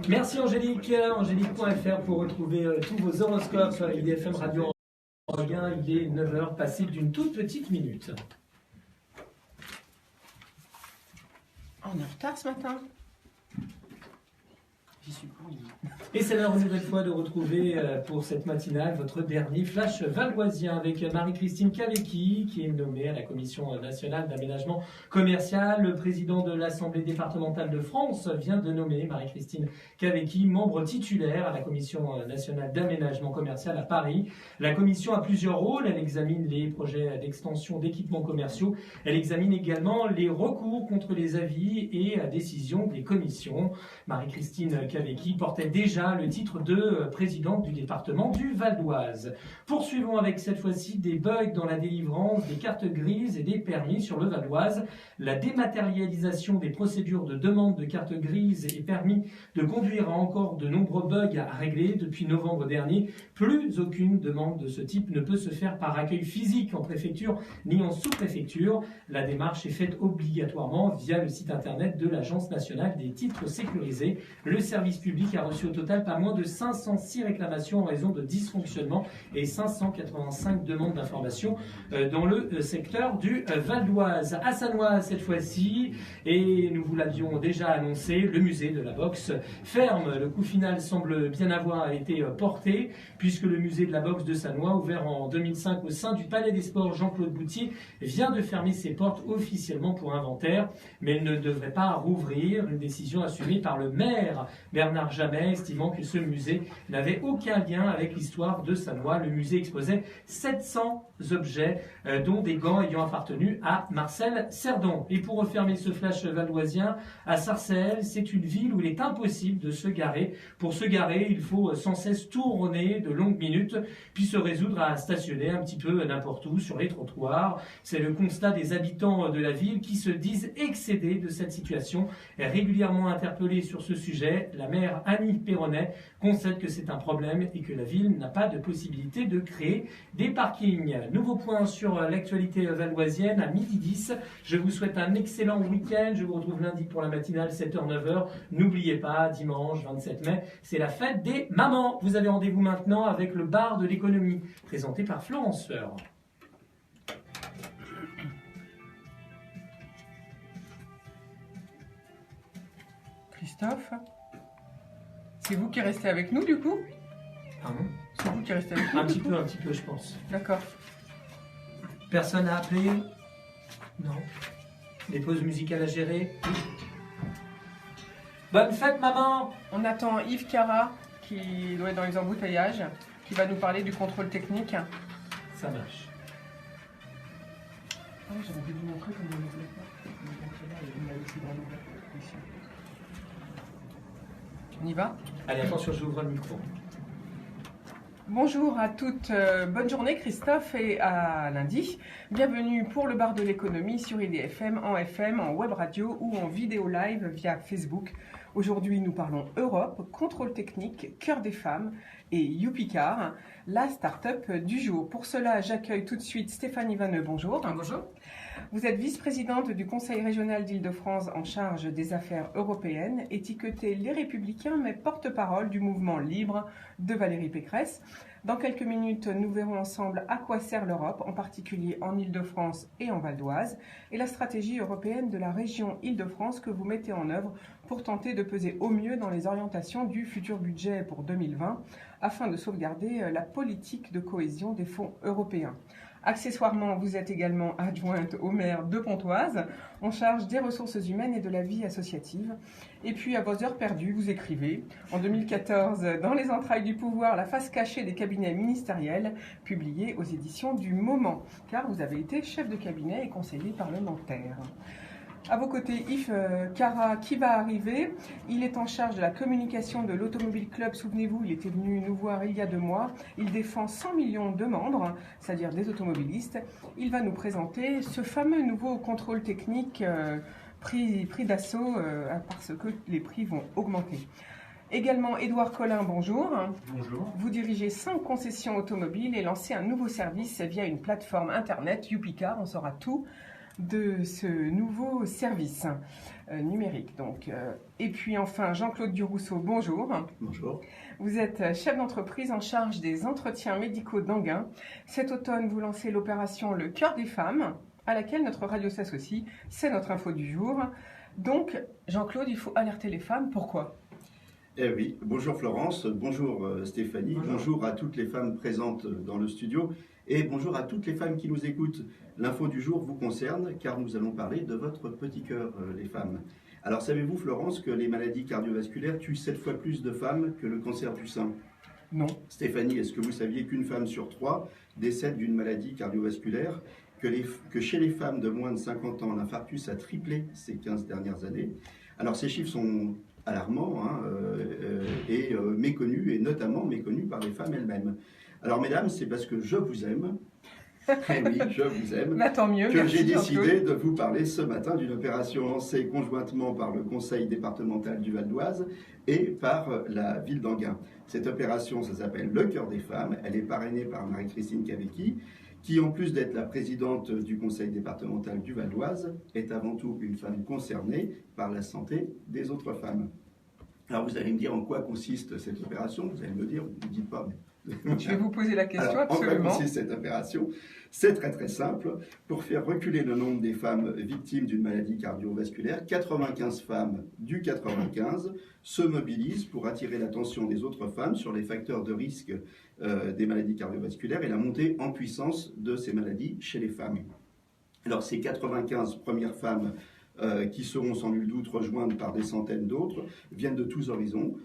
Merci Angélique, angélique.fr pour retrouver tous vos horoscopes. IDFM Radio en lien, il est 9h passé d'une toute petite minute. On est en retard ce matin. J'y suis pour lui. Et c'est l'heure une nouvelle fois de retrouver pour cette matinale votre dernier flash valdoisien avec Marie-Christine Cavecchi qui est nommée à la Commission nationale d'aménagement commercial. Le président de l'Assemblée départementale de France vient de nommer Marie-Christine Cavecchi membre titulaire à la Commission nationale d'aménagement commercial à Paris. La commission a plusieurs rôles. Elle examine les projets d'extension d'équipements commerciaux. Elle examine également les recours contre les avis et décisions des commissions. Marie-Christine Cavecchi portait déjà le titre de présidente du département du Val d'Oise. Poursuivons avec cette fois-ci des bugs dans la délivrance des cartes grises et des permis sur le Val d'Oise. La dématérialisation des procédures de demande de cartes grises et permis de conduire a encore de nombreux bugs à régler. Depuis novembre dernier, plus aucune demande de ce type ne peut se faire par accueil physique en préfecture ni en sous-préfecture. La démarche est faite obligatoirement via le site internet de l'Agence nationale des titres sécurisés. Le service public a reçu au total pas moins de 506 réclamations en raison de dysfonctionnement et 585 demandes d'information dans le secteur du Val d'Oise. À Sannoise cette fois-ci, et nous vous l'avions déjà annoncé, le musée de la boxe ferme. Le coup final semble bien avoir été porté puisque le musée de la boxe de Sannois, ouvert en 2005 au sein du Palais des Sports Jean-Claude Boutier, vient de fermer ses portes officiellement pour inventaire, mais il ne devrait pas rouvrir, une décision assumée par le maire Bernard Jamet, estimant que ce musée n'avait aucun lien avec l'histoire de Sannois. Le musée exposait 700 objets, dont des gants ayant appartenu à Marcel Cerdon. Et pour refermer ce flash valdoisien, à Sarcelles, c'est une ville où il est impossible de se garer. Pour se garer, il faut sans cesse tourner de longues minutes, puis se résoudre à stationner un petit peu n'importe où sur les trottoirs. C'est le constat des habitants de la ville qui se disent excédés de cette situation. Régulièrement interpellés sur ce sujet, la maire Annie Perronnet concède que c'est un problème et que la ville n'a pas de possibilité de créer des parkings. Nouveau point sur l'actualité valdoisienne à 12h10. Je vous souhaite un excellent week-end. Je vous retrouve lundi pour la matinale 7h-9h. N'oubliez pas, dimanche 27 mai, c'est la fête des mamans. Vous avez rendez-vous maintenant avec le bar de l'économie, présenté par Florence Fleur. Christophe, c'est vous qui restez avec nous du coup? Pardon? C'est vous qui restez avec nous? Un petit peu, je pense. D'accord. Personne à appeler? Non. Des pauses musicales à gérer? Bonne fête, maman! On attend Yves Cara, qui doit être dans les embouteillages, qui va nous parler du contrôle technique. Ça marche. Ah oui, j'avais dû vous montrer comment on ouvre les portes. On y va? Allez, attention, j'ouvre le micro. Bonjour à toutes, bonne journée Christophe et à lundi. Bienvenue pour le bar de l'économie sur IDFM, en FM, en web radio ou en vidéo live via Facebook. Aujourd'hui nous parlons Europe, contrôle technique, cœur des femmes et YouPicard, la start-up du jour. Pour cela j'accueille tout de suite Stéphanie Vanneux, bonjour. Bonjour. Vous êtes vice-présidente du Conseil régional d'Île-de-France en charge des affaires européennes, étiquetée Les Républicains, mais porte-parole du mouvement libre de Valérie Pécresse. Dans quelques minutes, nous verrons ensemble à quoi sert l'Europe, en particulier en Île-de-France et en Val d'Oise, et la stratégie européenne de la région Île-de-France que vous mettez en œuvre pour tenter de peser au mieux dans les orientations du futur budget pour 2020, afin de sauvegarder la politique de cohésion des fonds européens. Accessoirement, vous êtes également adjointe au maire de Pontoise, en charge des ressources humaines et de la vie associative. Et puis, à vos heures perdues, vous écrivez, en 2014, dans les entrailles du pouvoir, la face cachée des cabinets ministériels, publié aux éditions du Moment, car vous avez été chef de cabinet et conseiller parlementaire. À vos côtés, Yves Cara, qui va arriver. Il est en charge de la communication de l'Automobile Club. Souvenez-vous, il était venu nous voir il y a 2 mois. Il défend 100 millions de membres, c'est-à-dire des automobilistes. Il va nous présenter ce fameux nouveau contrôle technique pris d'assaut parce que les prix vont augmenter. Également, Édouard Collin, bonjour. Bonjour. Vous dirigez 5 concessions automobiles et lancez un nouveau service via une plateforme internet, YouPicard, on saura tout. de ce nouveau service numérique. Donc. Et puis enfin, Jean-Claude Durousseau, bonjour. Bonjour. Vous êtes chef d'entreprise en charge des entretiens médicaux d'Enghien. Cet automne, vous lancez l'opération Le Cœur des Femmes, à laquelle notre radio s'associe. C'est notre info du jour. Donc, Jean-Claude, il faut alerter les femmes. Pourquoi ? Eh oui, bonjour Florence, bonjour Stéphanie, bonjour à toutes les femmes présentes dans le studio et bonjour à toutes les femmes qui nous écoutent. L'info du jour vous concerne car nous allons parler de votre petit cœur, les femmes. Alors savez-vous Florence que les maladies cardiovasculaires tuent 7 fois plus de femmes que le cancer du sein ? Non. Stéphanie, est-ce que vous saviez qu'une femme sur 3 décède d'une maladie cardiovasculaire ? Que chez les femmes de moins de 50 ans, l'infarctus a triplé ces 15 dernières années. Alors ces chiffres sont alarmants et méconnus, et notamment méconnus par les femmes elles-mêmes. Alors mesdames, c'est parce que je vous aime, eh oui, je vous aime, bah, tant mieux, que j'ai décidé de vous parler ce matin d'une opération lancée conjointement par le Conseil départemental du Val d'Oise et par la ville d'Enghien. Cette opération, ça s'appelle Le Cœur des Femmes, elle est parrainée par Marie-Christine Cavecchi, qui, en plus d'être la présidente du conseil départemental du Val d'Oise, est avant tout une femme concernée par la santé des autres femmes. Alors vous allez me dire en quoi consiste cette opération, vous allez me dire, vous ne me dites pas, mais... Je vais vous poser la question. Alors, absolument. En quoi consiste cette opération ? C'est très très simple. Pour faire reculer le nombre des femmes victimes d'une maladie cardiovasculaire, 95 femmes du 95 se mobilisent pour attirer l'attention des autres femmes sur les facteurs de risque des maladies cardiovasculaires et la montée en puissance de ces maladies chez les femmes. Alors ces 95 premières femmes qui seront sans nul doute rejointes par des centaines d'autres viennent de tous horizons.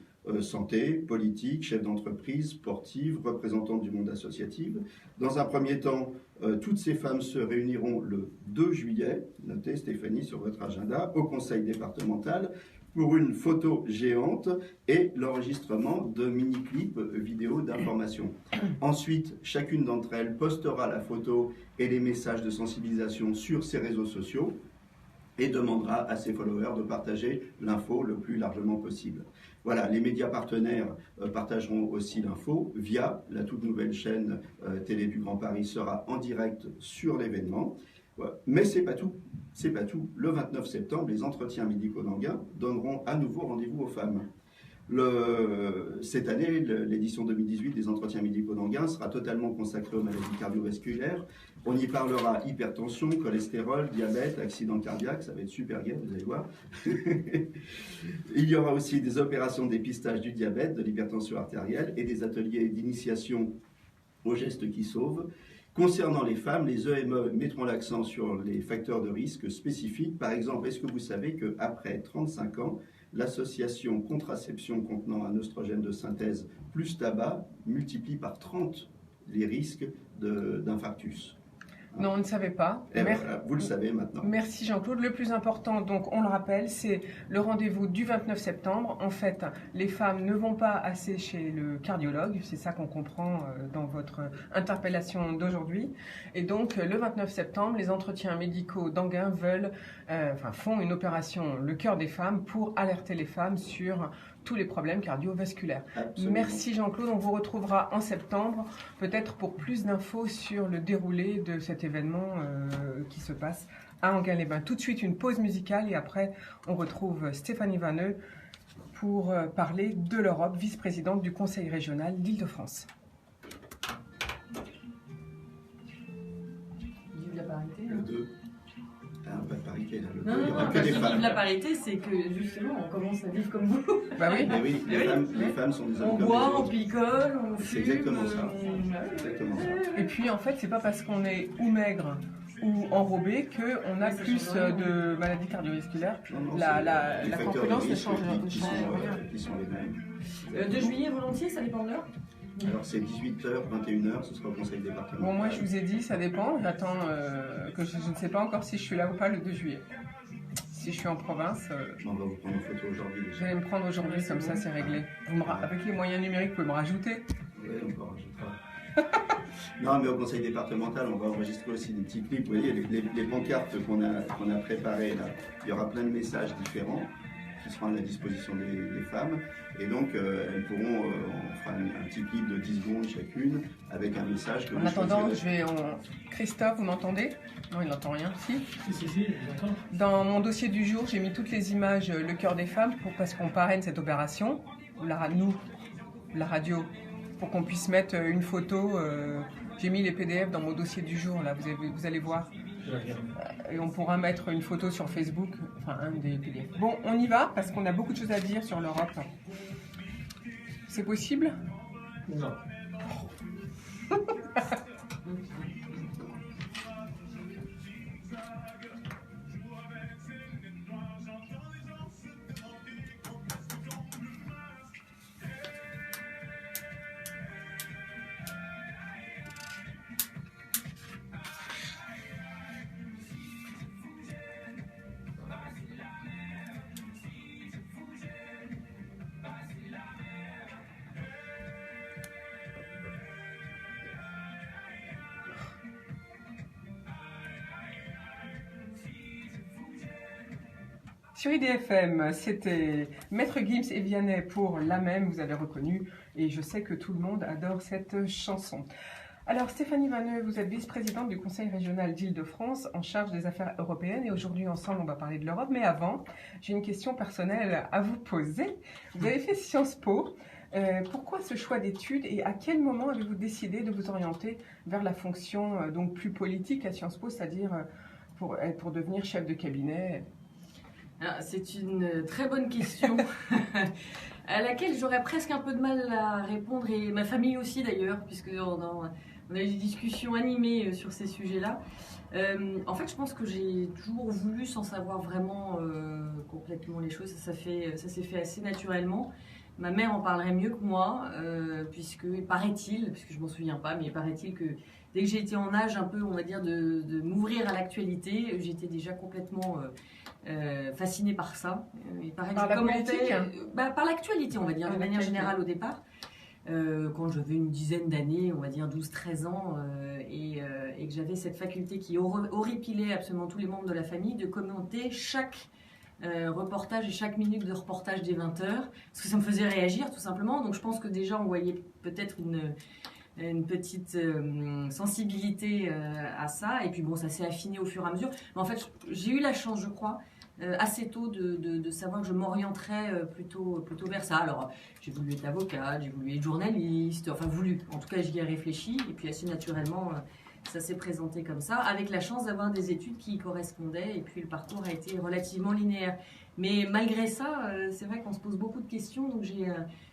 Santé, politique, chefs d'entreprise, sportives, représentantes du monde associatif. Dans un premier temps, toutes ces femmes se réuniront le 2 juillet, notez Stéphanie sur votre agenda, au conseil départemental pour une photo géante et l'enregistrement de mini-clips vidéo d'information. Ensuite, chacune d'entre elles postera la photo et les messages de sensibilisation sur ses réseaux sociaux et demandera à ses followers de partager l'info le plus largement possible. Voilà, les médias partenaires partageront aussi l'info via la toute nouvelle chaîne Télé du Grand Paris sera en direct sur l'événement. Mais c'est pas tout. C'est pas tout. Le 29 septembre, les entretiens médicaux d'Enghien donneront à nouveau rendez-vous aux femmes. Cette année, l'édition 2018 des entretiens médicaux d'Enghien sera totalement consacrée aux maladies cardiovasculaires. On y parlera hypertension, cholestérol, diabète, accident cardiaque, ça va être super gai, vous allez voir. Il y aura aussi des opérations de dépistage du diabète, de l'hypertension artérielle et des ateliers d'initiation aux gestes qui sauvent. Concernant les femmes, les EME mettront l'accent sur les facteurs de risque spécifiques. Par exemple, est-ce que vous savez qu'après 35 ans, l'association contraception contenant un oestrogène de synthèse plus tabac multiplie par 30 les risques d'infarctus. Non, on ne savait pas. Voilà, vous le savez maintenant. Merci Jean-Claude. Le plus important, donc on le rappelle, c'est le rendez-vous du 29 septembre. En fait, les femmes ne vont pas assez chez le cardiologue, c'est ça qu'on comprend dans votre interpellation d'aujourd'hui. Et donc, le 29 septembre, les entretiens médicaux d'Enghien font une opération Le Cœur des Femmes pour alerter les femmes sur tous les problèmes cardiovasculaires. Absolument. Merci Jean-Claude, on vous retrouvera en septembre, peut-être pour plus d'infos sur le déroulé de cet événement qui se passe à Enghien-les-Bains. Tout de suite une pause musicale et après on retrouve Stéphanie Vanneux pour parler de l'Europe, vice-présidente du Conseil régional d'Île-de-France. Vive la parité. Le 2. Pas de parité, là. Non, vive la parité, c'est que justement, on commence à vivre comme vous. Bah oui. Mais oui, les femmes sont des hommes On comme boit, les on autres. picole, on fume. C'est exactement ça. Exactement ça. Et puis en fait, c'est pas parce qu'on est ou maigre ou enrobé qu'on a plus de maladies cardiovasculaires. Non, La les facteurs corpulence de ne risque change rien. qui sont les mêmes. 2 juillet volontiers, ça dépend de l'heure. Alors c'est 18h, 21h, ce sera au conseil départemental. Bon, moi je vous ai dit, ça dépend. J'attends que je ne sais pas encore si je suis là ou pas le 2 juillet. Si je suis en province, On va vous prendre en photo aujourd'hui je déjà. vais me prendre aujourd'hui, comme ça c'est réglé. Avec les moyens numériques, vous pouvez me rajouter. Oui, on va rajouter. Non, mais au conseil départemental, on va enregistrer aussi des petits clips. Vous voyez, les pancartes qu'on a préparées, là, il y aura plein de messages différents. qui seront à la disposition des femmes. Et donc, elles pourront, on fera un petit clip de 10 secondes chacune avec un message que En vous attendant, choisirez. Christophe, vous m'entendez? Non, il n'entend rien. Si. Si, j'entends. Dans mon dossier du jour, j'ai mis toutes les images Le Cœur des Femmes parce qu'on parraine cette opération. Nous, la radio, pour qu'on puisse mettre une photo. J'ai mis les PDF dans mon dossier du jour, là, vous allez voir. Et on pourra mettre une photo sur Facebook, enfin un des PDF. Bon, on y va parce qu'on a beaucoup de choses à dire sur l'Europe. C'est possible? Non. Sur IDFM, c'était Maître Gims et Vianney pour La Même, vous avez reconnu, et je sais que tout le monde adore cette chanson. Alors Stéphanie Vanneux, vous êtes vice-présidente du Conseil régional d'Île-de-France en charge des affaires européennes, et aujourd'hui ensemble on va parler de l'Europe, mais avant, j'ai une question personnelle à vous poser. Vous avez fait Sciences Po, pourquoi ce choix d'études et à quel moment avez-vous décidé de vous orienter vers la fonction donc plus politique à Sciences Po, c'est-à-dire pour devenir chef de cabinet? C'est une très bonne question à laquelle j'aurais presque un peu de mal à répondre, et ma famille aussi d'ailleurs, puisqu'on a eu des discussions animées sur ces sujets-là. En fait, je pense que j'ai toujours voulu, sans savoir vraiment complètement les choses, ça s'est fait assez naturellement. Ma mère en parlerait mieux que moi, puisque je m'en souviens pas, mais paraît-il que dès que j'ai été en âge un peu, on va dire, de m'ouvrir à l'actualité, j'étais déjà complètement fascinée par ça. Il paraît que par je la politique par l'actualité, on va dire, de manière générale au départ. Quand j'avais une dizaine d'années, on va dire 12-13 ans, et que j'avais cette faculté qui horripilait absolument tous les membres de la famille de commenter chaque reportage et chaque minute de reportage des 20 heures, parce que ça me faisait réagir tout simplement. Donc je pense que déjà on voyait peut-être une petite sensibilité à ça, et puis bon, ça s'est affiné au fur et à mesure. Mais en fait, j'ai eu la chance, je crois, assez tôt de savoir que je m'orienterais plutôt vers ça. Alors, j'ai voulu être avocate, j'ai voulu être journaliste, enfin voulu, en tout cas j'y ai réfléchi, et puis assez naturellement, ça s'est présenté comme ça, avec la chance d'avoir des études qui y correspondaient, et puis le parcours a été relativement linéaire. Mais malgré ça, c'est vrai qu'on se pose beaucoup de questions, donc j'ai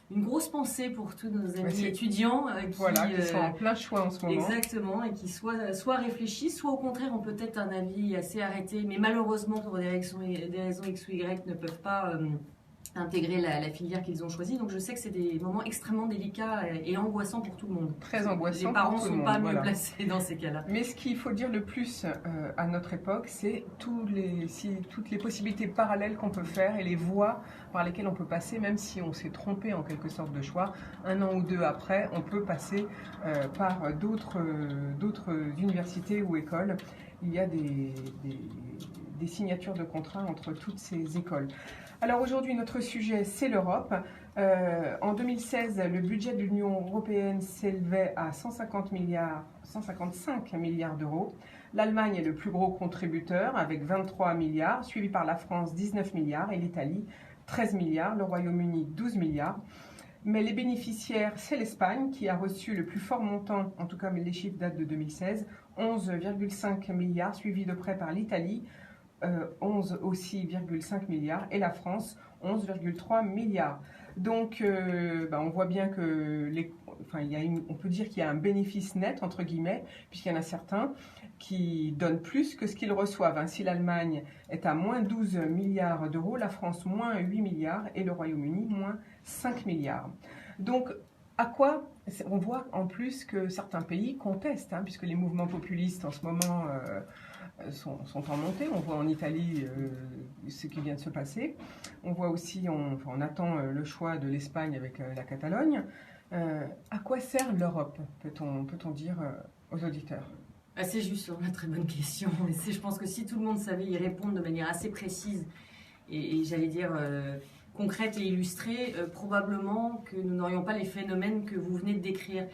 une grosse pensée pour tous nos amis étudiants qui sont en plein choix en ce moment. Exactement, et qui soit réfléchissent, soit au contraire ont peut-être un avis assez arrêté, mais malheureusement pour des raisons X ou Y ne peuvent pas intégrer la filière qu'ils ont choisie. Donc je sais que c'est des moments extrêmement délicats et angoissants pour tout le monde. Très angoissants. Les parents ne sont pas mieux placés dans ces cas-là. Mais ce qu'il faut dire le plus à notre époque, c'est toutes les possibilités parallèles qu'on peut faire et les voies par lesquelles on peut passer, même si on s'est trompé en quelque sorte de choix. Un an ou deux après, on peut passer par d'autres universités ou écoles. Il y a des signatures de contrats entre toutes ces écoles. Alors aujourd'hui, notre sujet, c'est l'Europe. En 2016, le budget de l'Union européenne s'élevait à 155 milliards d'euros. L'Allemagne est le plus gros contributeur avec 23 milliards, suivi par la France 19 milliards et l'Italie 13 milliards, le Royaume-Uni 12 milliards. Mais les bénéficiaires, c'est l'Espagne qui a reçu le plus fort montant, en tout cas les chiffres datent de 2016, 11,5 milliards, suivi de près par l'Italie, 11,5 milliards, et la France, 11,3 milliards. Donc, on voit bien que on peut dire qu'il y a un bénéfice net, entre guillemets, puisqu'il y en a certains qui donnent plus que ce qu'ils reçoivent. Si l'Allemagne est à moins 12 milliards d'euros, la France moins 8 milliards et le Royaume-Uni moins 5 milliards. Donc, à quoi on voit en plus que certains pays contestent, puisque les mouvements populistes en ce moment sont en montée. On voit en Italie ce qui vient de se passer. On voit aussi, on attend le choix de l'Espagne avec la Catalogne. À quoi sert l'Europe, peut-on dire aux auditeurs? C'est juste une très bonne question. Je pense que si tout le monde savait y répondre de manière assez précise et j'allais dire concrète et illustrée, probablement que nous n'aurions pas les phénomènes que vous venez de décrire.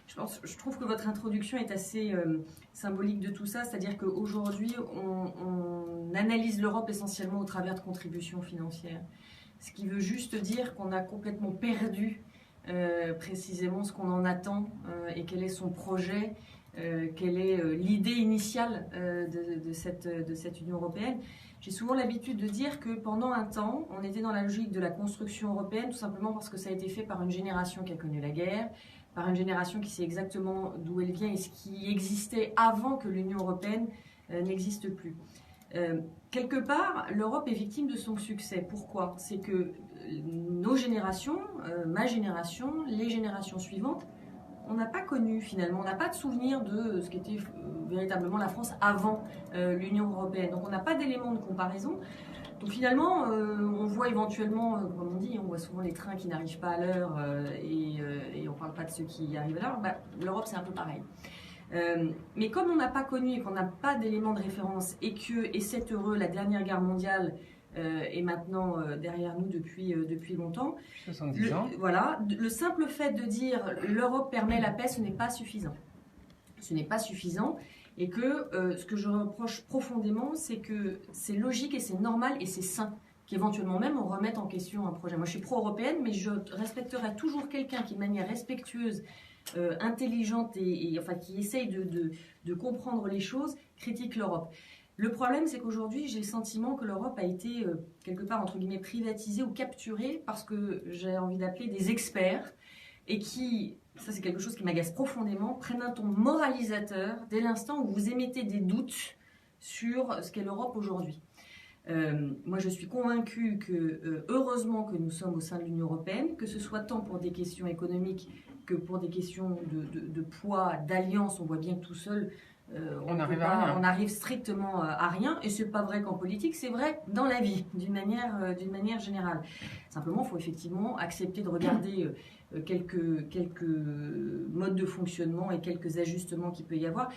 Je trouve que votre introduction est assez symbolique de tout ça, c'est-à-dire qu'aujourd'hui, on analyse l'Europe essentiellement au travers de contributions financières. Ce qui veut juste dire qu'on a complètement perdu précisément ce qu'on en attend et quel est son projet, quelle est l'idée initiale de cette Union européenne. J'ai souvent l'habitude de dire que pendant un temps, on était dans la logique de la construction européenne, tout simplement parce que ça a été fait par une génération qui a connu la guerre, par une génération qui sait exactement d'où elle vient et ce qui existait avant que l'Union européenne n'existe plus. Quelque part, l'Europe est victime de son succès. Pourquoi ? C'est que nos générations, ma génération, les générations suivantes, on n'a pas connu finalement, on n'a pas de souvenir de ce qu'était véritablement la France avant l'Union européenne. Donc on n'a pas d'éléments de comparaison. Donc finalement, on voit éventuellement, comme on dit, on voit souvent les trains qui n'arrivent pas à l'heure et on ne parle pas de ceux qui arrivent à l'heure. L'Europe, c'est un peu pareil. Mais comme on n'a pas connu et qu'on n'a pas d'éléments de référence et c'est heureux, la dernière guerre mondiale est maintenant derrière nous depuis longtemps. 70 ans. Voilà, le simple fait de dire l'Europe permet la paix, ce n'est pas suffisant. Ce n'est pas suffisant. Et que ce que je reproche profondément, c'est que c'est logique et c'est normal et c'est sain qu'éventuellement même on remette en question un projet. Moi, je suis pro-européenne, mais je respecterai toujours quelqu'un qui, de manière respectueuse, intelligente et enfin qui essaye de comprendre les choses, critique l'Europe. Le problème, c'est qu'aujourd'hui, j'ai le sentiment que l'Europe a été quelque part, entre guillemets, privatisée ou capturée parce que j'ai envie d'appeler des experts et qui, ça c'est quelque chose qui m'agace profondément, prennent un ton moralisateur dès l'instant où vous émettez des doutes sur ce qu'est l'Europe aujourd'hui. Moi je suis convaincue que heureusement que nous sommes au sein de l'Union européenne, que ce soit tant pour des questions économiques que pour des questions de poids, d'alliance. On voit bien que tout seul, on arrive strictement à rien, et c'est pas vrai qu'en politique, c'est vrai dans la vie, d'une manière générale. Simplement, il faut effectivement accepter de regarder quelques modes de fonctionnement et quelques ajustements qu'il peut y avoir.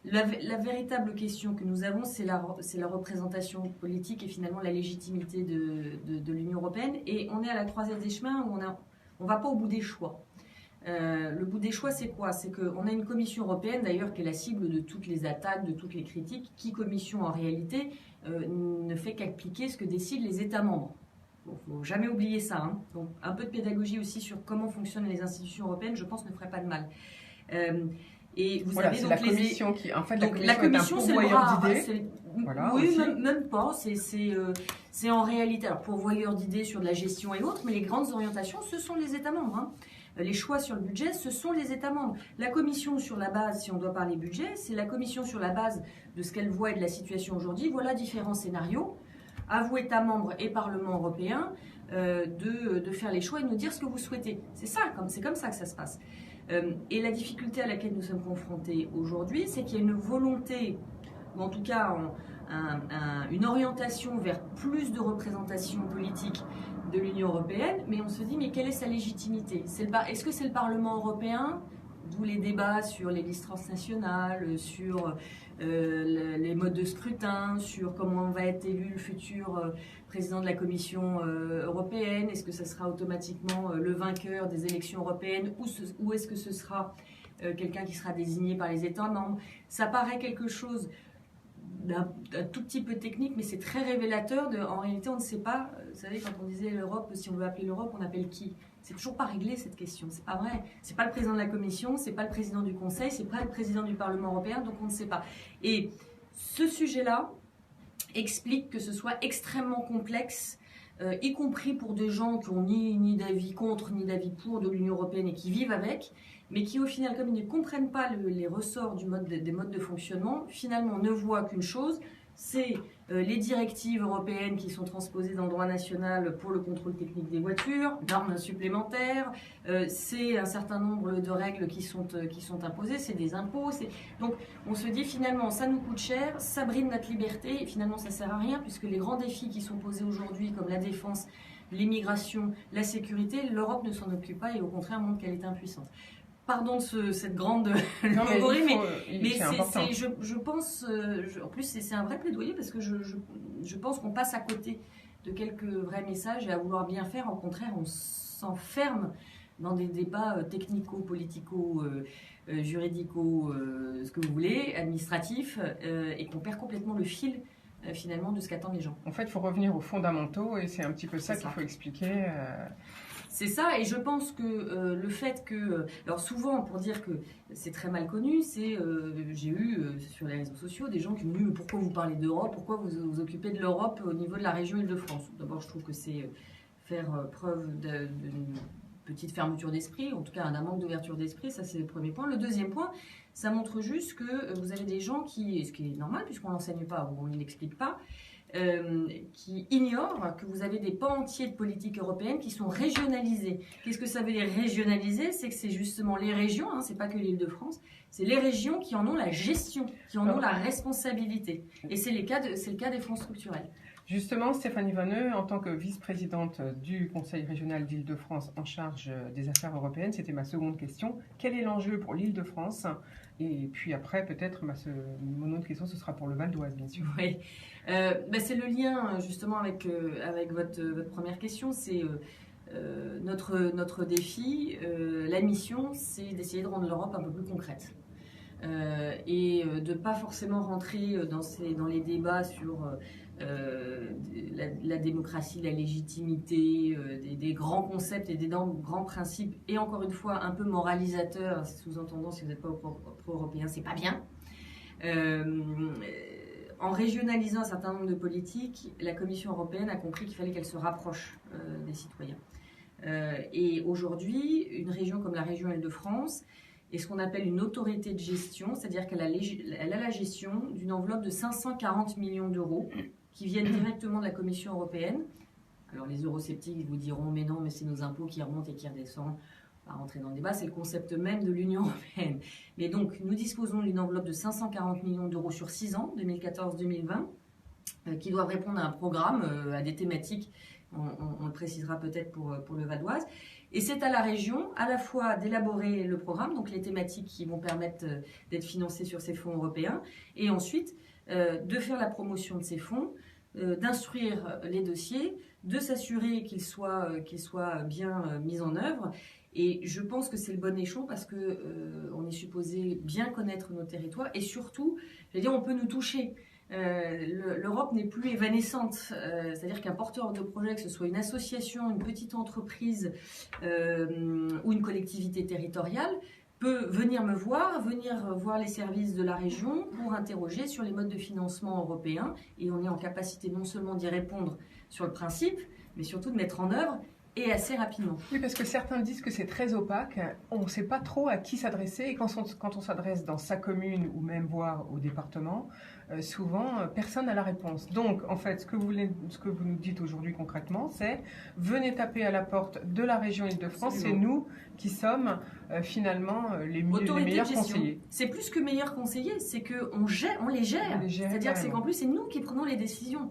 La véritable question que nous avons, c'est la représentation politique et finalement la légitimité de l'Union européenne. Et on est à la croisée des chemins où on va pas au bout des choix. Le bout des choix, c'est quoi ? C'est qu'on a une Commission européenne, d'ailleurs, qui est la cible de toutes les attaques, de toutes les critiques, qui, Commission, en réalité, ne fait qu'appliquer ce que décident les États membres. Il ne faut jamais oublier ça. Hein. Donc, un peu de pédagogie aussi sur comment fonctionnent les institutions européennes, je pense, ne ferait pas de mal. Et vous savez, c'est donc, la Commission qui... En fait, la Commission, c'est le bras. Voilà, oui, même pas. C'est en réalité, alors pourvoyeur d'idées sur de la gestion et autres, mais les grandes orientations, ce sont les États membres. Hein. Les choix sur le budget, ce sont les États membres. La Commission sur la base, si on doit parler budget, c'est la Commission sur la base de ce qu'elle voit et de la situation aujourd'hui. Voilà différents scénarios. À vous, États membres et Parlement européen, de faire les choix et de nous dire ce que vous souhaitez. C'est comme ça que ça se passe. Et la difficulté à laquelle nous sommes confrontés aujourd'hui, c'est qu'il y a une volonté, ou en tout cas une orientation vers plus de représentation politique de l'Union européenne, mais on se dit, mais quelle est sa légitimité ? Est-ce que c'est le Parlement européen, d'où les débats sur les listes transnationales, sur les modes de scrutin, sur comment va être élu le futur président de la Commission européenne ? Est-ce que ça sera automatiquement le vainqueur des élections européennes ou est-ce que ce sera quelqu'un qui sera désigné par les États membres ? Ça paraît quelque chose d'un tout petit peu technique, mais c'est très révélateur. En réalité, on ne sait pas. Vous savez, quand on disait l'Europe, si on veut appeler l'Europe, on appelle qui ? C'est toujours pas réglé cette question. C'est pas vrai. C'est pas le président de la Commission, c'est pas le président du Conseil, c'est pas le président du Parlement européen, donc on ne sait pas. Et ce sujet-là explique que ce soit extrêmement complexe, y compris pour des gens qui ont ni d'avis contre ni d'avis pour de l'Union européenne et qui vivent avec, mais qui au final, comme ils ne comprennent pas les ressorts des modes de fonctionnement, finalement ne voient qu'une chose, c'est les directives européennes qui sont transposées dans le droit national pour le contrôle technique des voitures, normes supplémentaires, c'est un certain nombre de règles qui sont imposées, c'est des impôts. Donc on se dit finalement ça nous coûte cher, ça bride notre liberté, et finalement ça ne sert à rien puisque les grands défis qui sont posés aujourd'hui comme la défense, l'immigration, la sécurité, l'Europe ne s'en occupe pas et au contraire montre qu'elle est impuissante. Pardon de cette grande logorée, mais je pense, en plus c'est un vrai plaidoyer parce que je pense qu'on passe à côté quelques vrais messages et à vouloir bien faire. Au contraire, on s'enferme dans des débats technico-politico, juridico, ce que vous voulez, administratifs, et qu'on perd complètement le fil finalement de ce qu'attendent les gens. En fait, il faut revenir aux fondamentaux et c'est un petit peu ça qu'il faut expliquer. C'est ça, et je pense que le fait que... alors souvent, pour dire que c'est très mal connu, j'ai eu sur les réseaux sociaux des gens qui me disent « Mais pourquoi vous parlez d'Europe? Pourquoi vous vous occupez de l'Europe au niveau de la région Île-de-France » D'abord, je trouve que c'est faire preuve d'une petite fermeture d'esprit, en tout cas un manque d'ouverture d'esprit, ça c'est le premier point. Le deuxième point, ça montre juste que vous avez des gens qui, ce qui est normal puisqu'on n'enseigne pas ou on ne l'explique pas, qui ignorent que vous avez des pans entiers de politique européenne qui sont régionalisés. Qu'est-ce que ça veut dire régionaliser? C'est que c'est justement les régions, hein, c'est pas que l'Île-de-France, c'est les régions qui en ont la gestion, qui en ont la responsabilité. Et c'est le cas des fonds structurels. Justement, Stéphanie Vanneux, en tant que vice-présidente du Conseil régional d'Île-de-France en charge des affaires européennes, c'était ma seconde question. Quel est l'enjeu pour l'Île-de-France? Et puis après, peut-être, mon autre question, ce sera pour le Val d'Oise, bien sûr. Oui, c'est le lien justement avec votre première question. C'est notre défi, la mission, c'est d'essayer de rendre l'Europe un peu plus concrète. Et de ne pas forcément rentrer dans les débats sur la démocratie, la légitimité, des grands concepts et des grands principes, et encore une fois un peu moralisateurs, sous-entendant si vous n'êtes pas pro-européen, c'est pas bien. En régionalisant un certain nombre de politiques, la Commission européenne a compris qu'il fallait qu'elle se rapproche des citoyens. Et aujourd'hui, une région comme la région Île-de-France est ce qu'on appelle une autorité de gestion, c'est-à-dire qu'elle a la gestion d'une enveloppe de 540 millions d'euros qui viennent directement de la Commission européenne. Alors les eurosceptiques vous diront « mais non, mais c'est nos impôts qui remontent et qui redescendent ». On va rentrer dans le débat, c'est le concept même de l'Union européenne. Mais donc, nous disposons d'une enveloppe de 540 millions d'euros sur 6 ans, 2014-2020, qui doivent répondre à un programme, à des thématiques, on le précisera peut-être pour le Val d'Oise. Et c'est à la région, à la fois d'élaborer le programme, donc les thématiques qui vont permettre d'être financées sur ces fonds européens, et ensuite de faire la promotion de ces fonds, d'instruire les dossiers, de s'assurer qu'ils soient bien mis en œuvre. Et je pense que c'est le bon échelon parce que on est supposé bien connaître nos territoires et surtout, je veux dire, on peut nous toucher. L'Europe n'est plus évanescente, c'est-à-dire qu'un porteur de projet, que ce soit une association, une petite entreprise ou une collectivité territoriale, peut venir me voir, venir voir les services de la région pour interroger sur les modes de financement européens, et on est en capacité non seulement d'y répondre sur le principe, mais surtout de mettre en œuvre et assez rapidement. Oui, parce que certains disent que c'est très opaque, on ne sait pas trop à qui s'adresser, et quand on s'adresse dans sa commune ou même voire au département, souvent personne n'a la réponse. Donc en fait, ce que vous nous dites aujourd'hui concrètement, c'est venez taper à la porte de la région Île-de-France, c'est nous qui sommes finalement les meilleurs conseillers. C'est plus que meilleurs conseillers, c'est qu'on les gère. C'est-à-dire que c'est qu'en plus c'est nous qui prenons les décisions.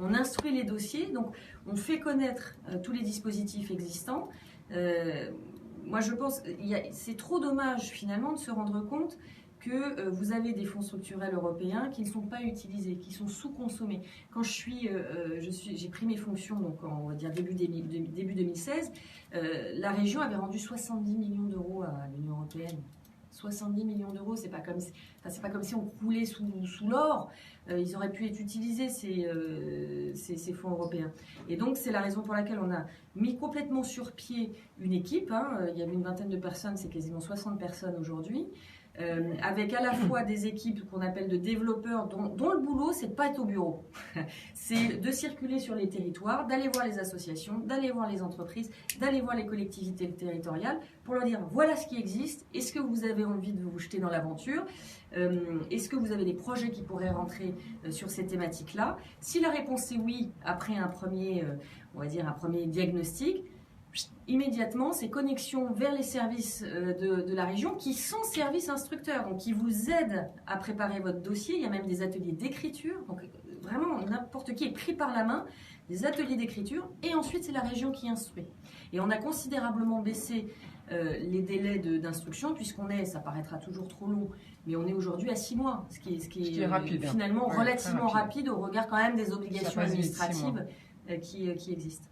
On instruit les dossiers, donc on fait connaître tous les dispositifs existants. Moi, je pense que c'est trop dommage finalement de se rendre compte que vous avez des fonds structurels européens qui ne sont pas utilisés, qui sont sous-consommés. Quand j'ai pris mes fonctions, donc on va dire début 2016, la région avait rendu 70 millions d'euros à l'Union européenne. 70 millions d'euros, c'est pas comme si on coulait sous l'or. Ils auraient pu être utilisés, ces fonds européens. Et donc, c'est la raison pour laquelle on a mis complètement sur pied une équipe. Il y avait une vingtaine de personnes, c'est quasiment 60 personnes aujourd'hui. Avec à la fois des équipes qu'on appelle de développeurs dont le boulot, c'est de pas être au bureau. C'est de circuler sur les territoires, d'aller voir les associations, d'aller voir les entreprises, d'aller voir les collectivités territoriales pour leur dire voilà ce qui existe, est-ce que vous avez envie de vous jeter dans l'aventure, est-ce que vous avez des projets qui pourraient rentrer sur ces thématiques-là. Si la réponse est oui, après un premier diagnostic, immédiatement, ces connexions vers les services de la région qui sont services instructeurs, donc qui vous aident à préparer votre dossier. Il y a même des ateliers d'écriture, donc vraiment n'importe qui est pris par la main, des ateliers d'écriture, et ensuite c'est la région qui instruit. Et on a considérablement baissé les délais d'instruction, ça paraîtra toujours trop long, mais on est aujourd'hui à 6 mois, ce qui est rapide, finalement relativement rapide au regard quand même des obligations administratives qui existent.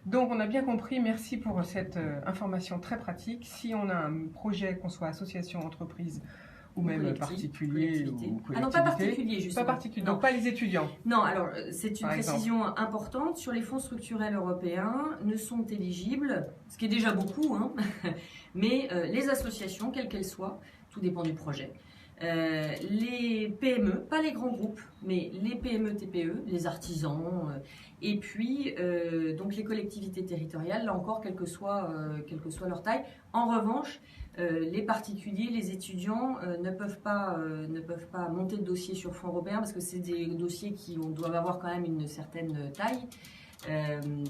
Donc on a bien compris, merci pour cette information très pratique. Si on a un projet, qu'on soit association, entreprise ou même particulier ou collectivité. Ah non, pas particulier, justement. Pas particulier, donc pas les étudiants. Non, alors c'est une précision importante. Sur les fonds structurels européens, ne sont éligibles, ce qui est déjà beaucoup, hein, mais les associations, quelles qu'elles soient, tout dépend du projet. Les PME, pas les grands groupes, mais les PME, TPE, les artisans, et puis donc les collectivités territoriales, là encore, quelle que soit leur taille. En revanche, les particuliers, les étudiants ne peuvent pas monter de dossier sur fonds européens parce que c'est des dossiers qui doivent avoir quand même une certaine taille.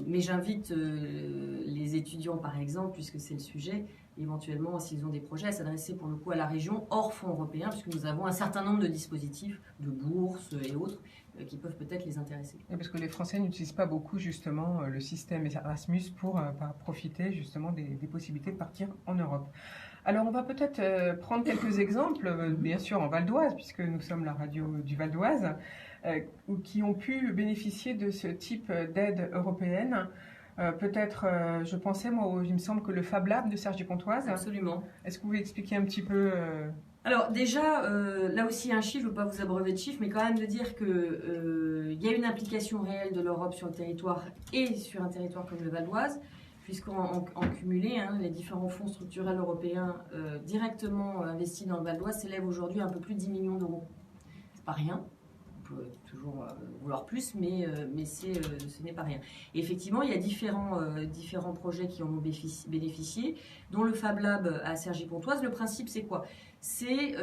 Mais j'invite les étudiants, par exemple, puisque c'est le sujet, éventuellement, s'ils ont des projets, à s'adresser pour le coup à la région hors fonds européens, puisque nous avons un certain nombre de dispositifs, de bourses et autres, qui peuvent peut-être les intéresser. Et parce que les Français n'utilisent pas beaucoup justement le système Erasmus pour profiter justement des possibilités de partir en Europe. Alors on va peut-être prendre quelques exemples, bien sûr en Val d'Oise, puisque nous sommes la radio du Val d'Oise, qui ont pu bénéficier de ce type d'aide européenne. Peut-être, je pensais, moi, il me semble que le Fab Lab de Cergy-Pontoise. Absolument. Est-ce que vous pouvez expliquer un petit peu Alors déjà, là aussi un chiffre, je ne veux pas vous abreuver de chiffres, mais quand même de dire qu'il y a une implication réelle de l'Europe sur le territoire et sur un territoire comme le Val d'Oise, puisqu'en cumulé, hein, les différents fonds structurels européens directement investis dans le Val d'Oise s'élèvent aujourd'hui à un peu plus de 10 millions d'euros. C'est pas rien. On peut toujours vouloir plus, mais ce n'est pas rien. Et effectivement, il y a différents projets qui en ont bénéficié, dont le Fab Lab à Cergy-Pontoise. Le principe, c'est quoi? C'est,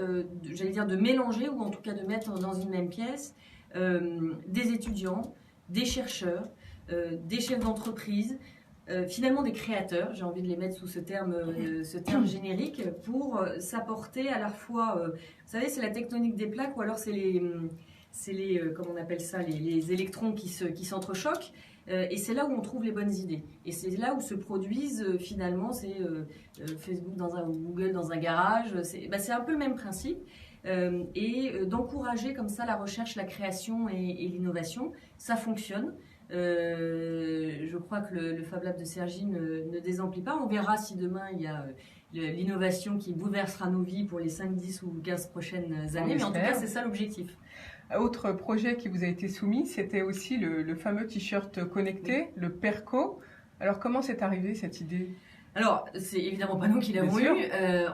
j'allais dire, de mélanger, ou en tout cas de mettre dans une même pièce, des étudiants, des chercheurs, des chefs d'entreprise, finalement des créateurs, j'ai envie de les mettre sous ce terme générique, pour s'apporter à la fois, vous savez, c'est la tectonique des plaques, ou alors c'est les comment on appelle ça, les électrons qui s'entrechoquent, et c'est là où on trouve les bonnes idées. Et c'est là où se produisent finalement, c'est Facebook ou Google dans un garage, c'est un peu le même principe, et d'encourager comme ça la recherche, la création et l'innovation, ça fonctionne. Je crois que le Fab Lab de Cergy ne désemplit pas. On verra si demain il y a l'innovation qui bouleversera nos vies pour les 5, 10 ou 15 prochaines années, mais en tout cas c'est ça l'objectif. Autre projet qui vous a été soumis, c'était aussi le fameux t-shirt connecté, oui. Le Perco. Alors comment c'est arrivé cette idée ? Alors, c'est évidemment pas nous qui l'avons eu.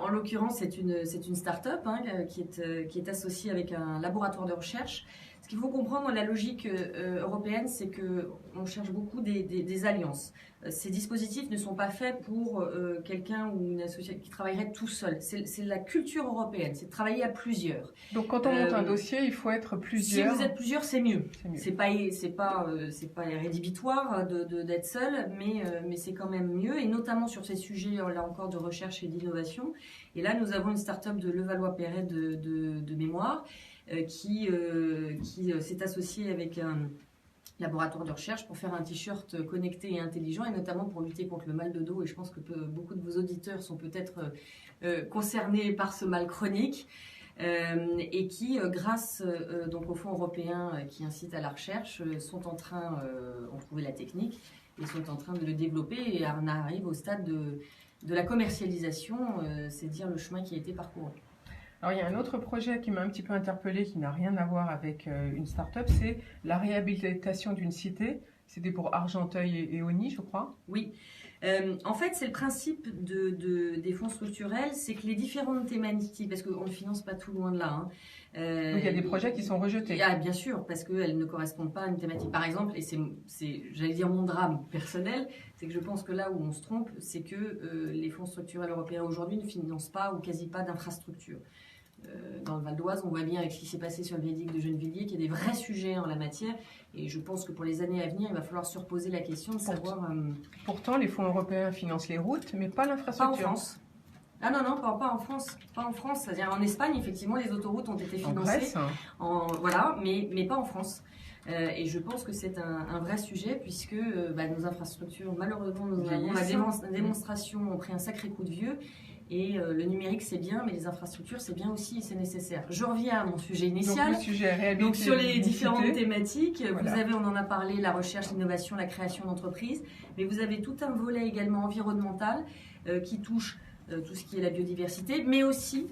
En l'occurrence, c'est une start-up hein, qui est associée avec un laboratoire de recherche. Ce qu'il faut comprendre dans la logique européenne, c'est qu'on cherche beaucoup des alliances. Ces dispositifs ne sont pas faits pour quelqu'un ou une association qui travaillerait tout seul. C'est la culture européenne, c'est de travailler à plusieurs. Donc quand on monte un dossier, il faut être plusieurs. Si vous êtes plusieurs, c'est mieux. C'est pas rédhibitoire d'être seul, mais c'est quand même mieux. Et notamment sur ces sujets là encore de recherche et d'innovation. Et là, nous avons une start-up de Levallois-Perret de mémoire. Qui s'est associé avec un laboratoire de recherche pour faire un t-shirt connecté et intelligent, et notamment pour lutter contre le mal de dos. Et je pense que beaucoup de vos auditeurs sont peut-être concernés par ce mal chronique, et qui, grâce donc aux fonds européens qui incitent à la recherche, sont en train, ont trouvé la technique et sont en train de le développer, et on arrive au stade de la commercialisation, c'est dire le chemin qui a été parcouru. Alors, il y a un autre projet qui m'a un petit peu interpellée, qui n'a rien à voir avec une start-up, c'est la réhabilitation d'une cité. C'était pour Argenteuil et Osny, je crois. Oui. En fait, c'est le principe des fonds structurels, c'est que les différentes thématiques, parce qu'on ne finance pas tout loin de là. Hein, donc, il y a des projets qui sont rejetés. Ah, bien sûr, parce qu'elles ne correspondent pas à une thématique. Par exemple, et c'est j'allais dire mon drame personnel, c'est que je pense que là où on se trompe, c'est que les fonds structurels européens aujourd'hui ne financent pas ou quasi pas d'infrastructures. Dans le Val d'Oise, on voit bien avec ce qui s'est passé sur le viaduc de Gennevilliers qu'il y a des vrais sujets en la matière, et je pense que pour les années à venir, il va falloir se reposer la question de savoir... Pourtant, les fonds européens financent les routes, mais pas l'infrastructure. Pas en France. Ah non, pas en France. Pas en France. C'est-à-dire en Espagne, effectivement, les autoroutes ont été financées. En Grèce. Voilà, mais pas en France. Et je pense que c'est un vrai sujet, puisque nos infrastructures, malheureusement, nous avons la démonstration, ont pris un sacré coup de vieux. Et le numérique, c'est bien, mais les infrastructures, c'est bien aussi et c'est nécessaire. Je reviens à mon sujet initial. Donc, le sujet réhabilité. Donc, sur les différentes thématiques, voilà. vous avez, on en a parlé, la recherche, l'innovation, la création d'entreprises, mais vous avez tout un volet également environnemental qui touche tout ce qui est la biodiversité, mais aussi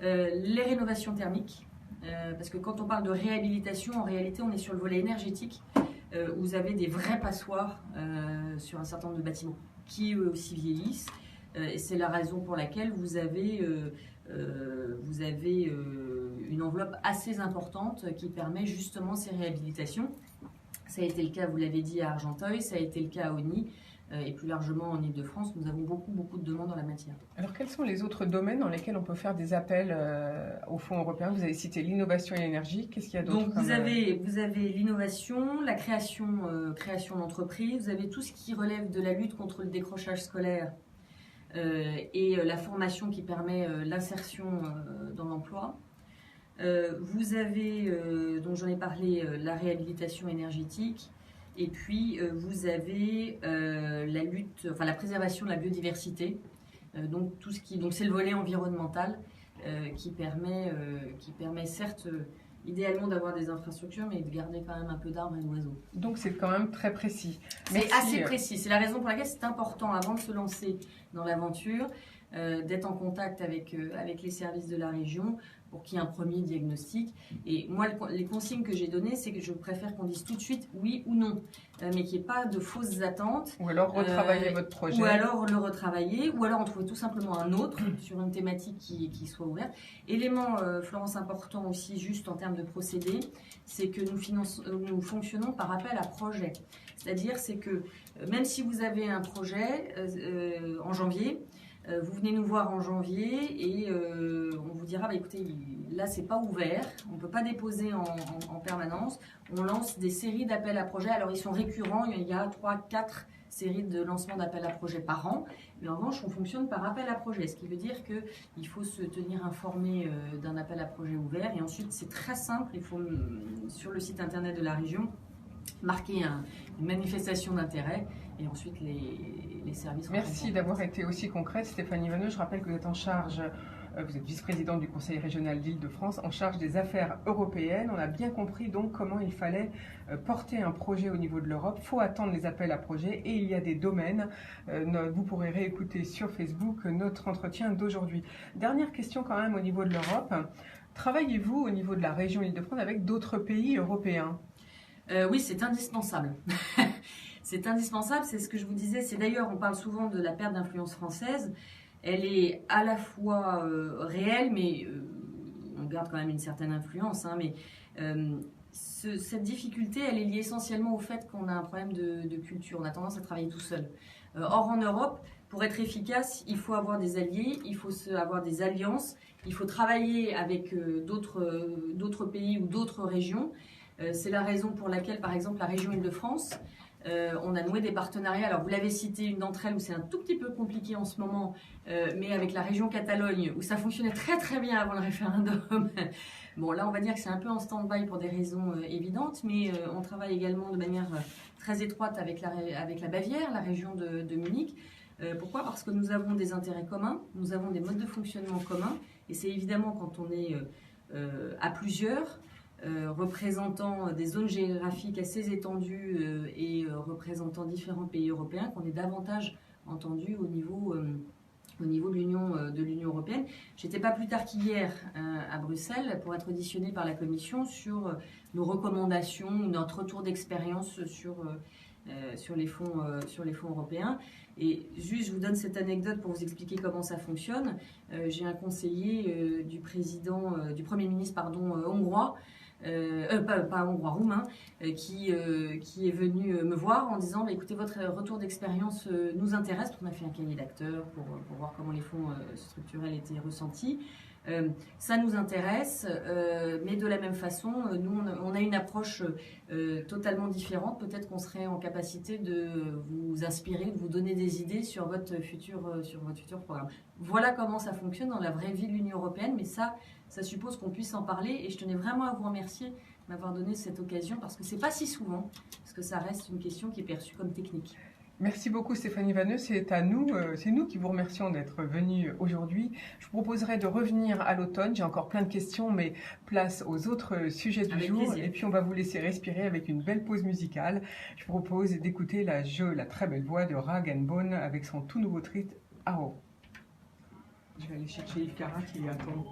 les rénovations thermiques. Parce que quand on parle de réhabilitation, en réalité, on est sur le volet énergétique, où vous avez des vraies passoires sur un certain nombre de bâtiments qui eux aussi vieillissent. Et c'est la raison pour laquelle vous avez une enveloppe assez importante qui permet justement ces réhabilitations. Ça a été le cas, vous l'avez dit, à Argenteuil, ça a été le cas à Osny, et plus largement en Ile-de-France, nous avons beaucoup de demandes en la matière. Alors, quels sont les autres domaines dans lesquels on peut faire des appels au Fonds européen? Vous avez cité l'innovation et l'énergie. Qu'est-ce qu'il y a d'autre? Donc, vous avez l'innovation, la création d'entreprises, vous avez tout ce qui relève de la lutte contre le décrochage scolaire et la formation qui permet l'insertion dans l'emploi. Vous avez, donc j'en ai parlé, la réhabilitation énergétique. Et puis, vous avez la préservation de la biodiversité. Donc c'est le volet environnemental qui permet certes, idéalement d'avoir des infrastructures, mais de garder quand même un peu d'arbres et d'oiseaux. Donc c'est quand même très précis. C'est assez précis. C'est la raison pour laquelle c'est important, avant de se lancer dans l'aventure, d'être en contact avec les services de la région pour qu'il y ait un premier diagnostic. Et moi, les consignes que j'ai données, c'est que je préfère qu'on dise tout de suite oui ou non, mais qu'il n'y ait pas de fausses attentes. Ou alors retravailler votre projet. Ou alors le retravailler, ou alors en trouver tout simplement un autre sur une thématique qui soit ouverte. Élément, Florence, important aussi, juste en termes de procédé, c'est que nous fonctionnons par appel à projet. C'est-à-dire, c'est que même si vous avez un projet en janvier, vous venez nous voir en janvier et on vous dira, écoutez, là c'est pas ouvert, on ne peut pas déposer en permanence. On lance des séries d'appels à projets. Alors ils sont récurrents, il y a 3-4 séries de lancement d'appels à projets par an. Mais en revanche, on fonctionne par appel à projet, ce qui veut dire qu'il faut se tenir informé d'un appel à projet ouvert. Et ensuite, c'est très simple, il faut sur le site internet de la région marquer une manifestation d'intérêt et ensuite les services. Merci d'avoir été aussi concrète, Stéphanie Vanneux. Je rappelle que vous êtes en charge, vous êtes vice-présidente du Conseil régional d'Île-de-France, en charge des affaires européennes. On a bien compris donc comment il fallait porter un projet au niveau de l'Europe. Il faut attendre les appels à projets et il y a des domaines. Vous pourrez réécouter sur Facebook notre entretien d'aujourd'hui. Dernière question quand même au niveau de l'Europe. Travaillez-vous au niveau de la région Île-de-France avec d'autres pays européens? Oui, c'est indispensable. C'est indispensable, c'est ce que je vous disais. C'est d'ailleurs, on parle souvent de la perte d'influence française. Elle est à la fois réelle, mais on garde quand même une certaine influence. Mais cette difficulté, elle est liée essentiellement au fait qu'on a un problème de culture. On a tendance à travailler tout seul. Or, en Europe, pour être efficace, il faut avoir des alliés, il faut avoir des alliances, il faut travailler avec d'autres pays ou d'autres régions. C'est la raison pour laquelle, par exemple, la région Île-de-France, on a noué des partenariats. Alors, vous l'avez cité, une d'entre elles où c'est un tout petit peu compliqué en ce moment, mais avec la région Catalogne, où ça fonctionnait très très bien avant le référendum. Bon, là, on va dire que c'est un peu en stand-by pour des raisons évidentes, mais on travaille également de manière très étroite avec la Bavière, la région de Munich. Pourquoi? Parce que nous avons des intérêts communs, nous avons des modes de fonctionnement communs, et c'est évidemment quand on est à plusieurs, représentant des zones géographiques assez étendues et représentant différents pays européens, qu'on est davantage entendu au niveau de l'Union européenne. J'étais pas plus tard qu'hier à Bruxelles pour être auditionnée par la Commission sur nos recommandations, notre retour d'expérience sur les fonds européens. Et juste, je vous donne cette anecdote pour vous expliquer comment ça fonctionne. J'ai un conseiller du Premier ministre hongrois, pas hongrois, roumain, qui est venu me voir en disant écoutez, votre retour d'expérience nous intéresse. On a fait un cahier d'acteurs pour voir comment les fonds structurels étaient ressentis. Ça nous intéresse, mais de la même façon, nous, on a une approche totalement différente. Peut-être qu'on serait en capacité de vous inspirer, de vous donner des idées sur votre futur programme. Voilà comment ça fonctionne dans la vraie vie de l'Union européenne, mais ça suppose qu'on puisse en parler. Et je tenais vraiment à vous remercier de m'avoir donné cette occasion, parce que c'est pas si souvent, parce que ça reste une question qui est perçue comme technique. Merci beaucoup Stéphanie Vanneux, c'est nous qui vous remercions d'être venus aujourd'hui. Je vous proposerai de revenir à l'automne, j'ai encore plein de questions, mais place aux autres sujets du Avec jour. plaisir. Et puis on va vous laisser respirer avec une belle pause musicale. Je vous propose d'écouter la très belle voix de Rag & Bone avec son tout nouveau titre Arrow. Je vais aller chercher Yves Cara qui attend.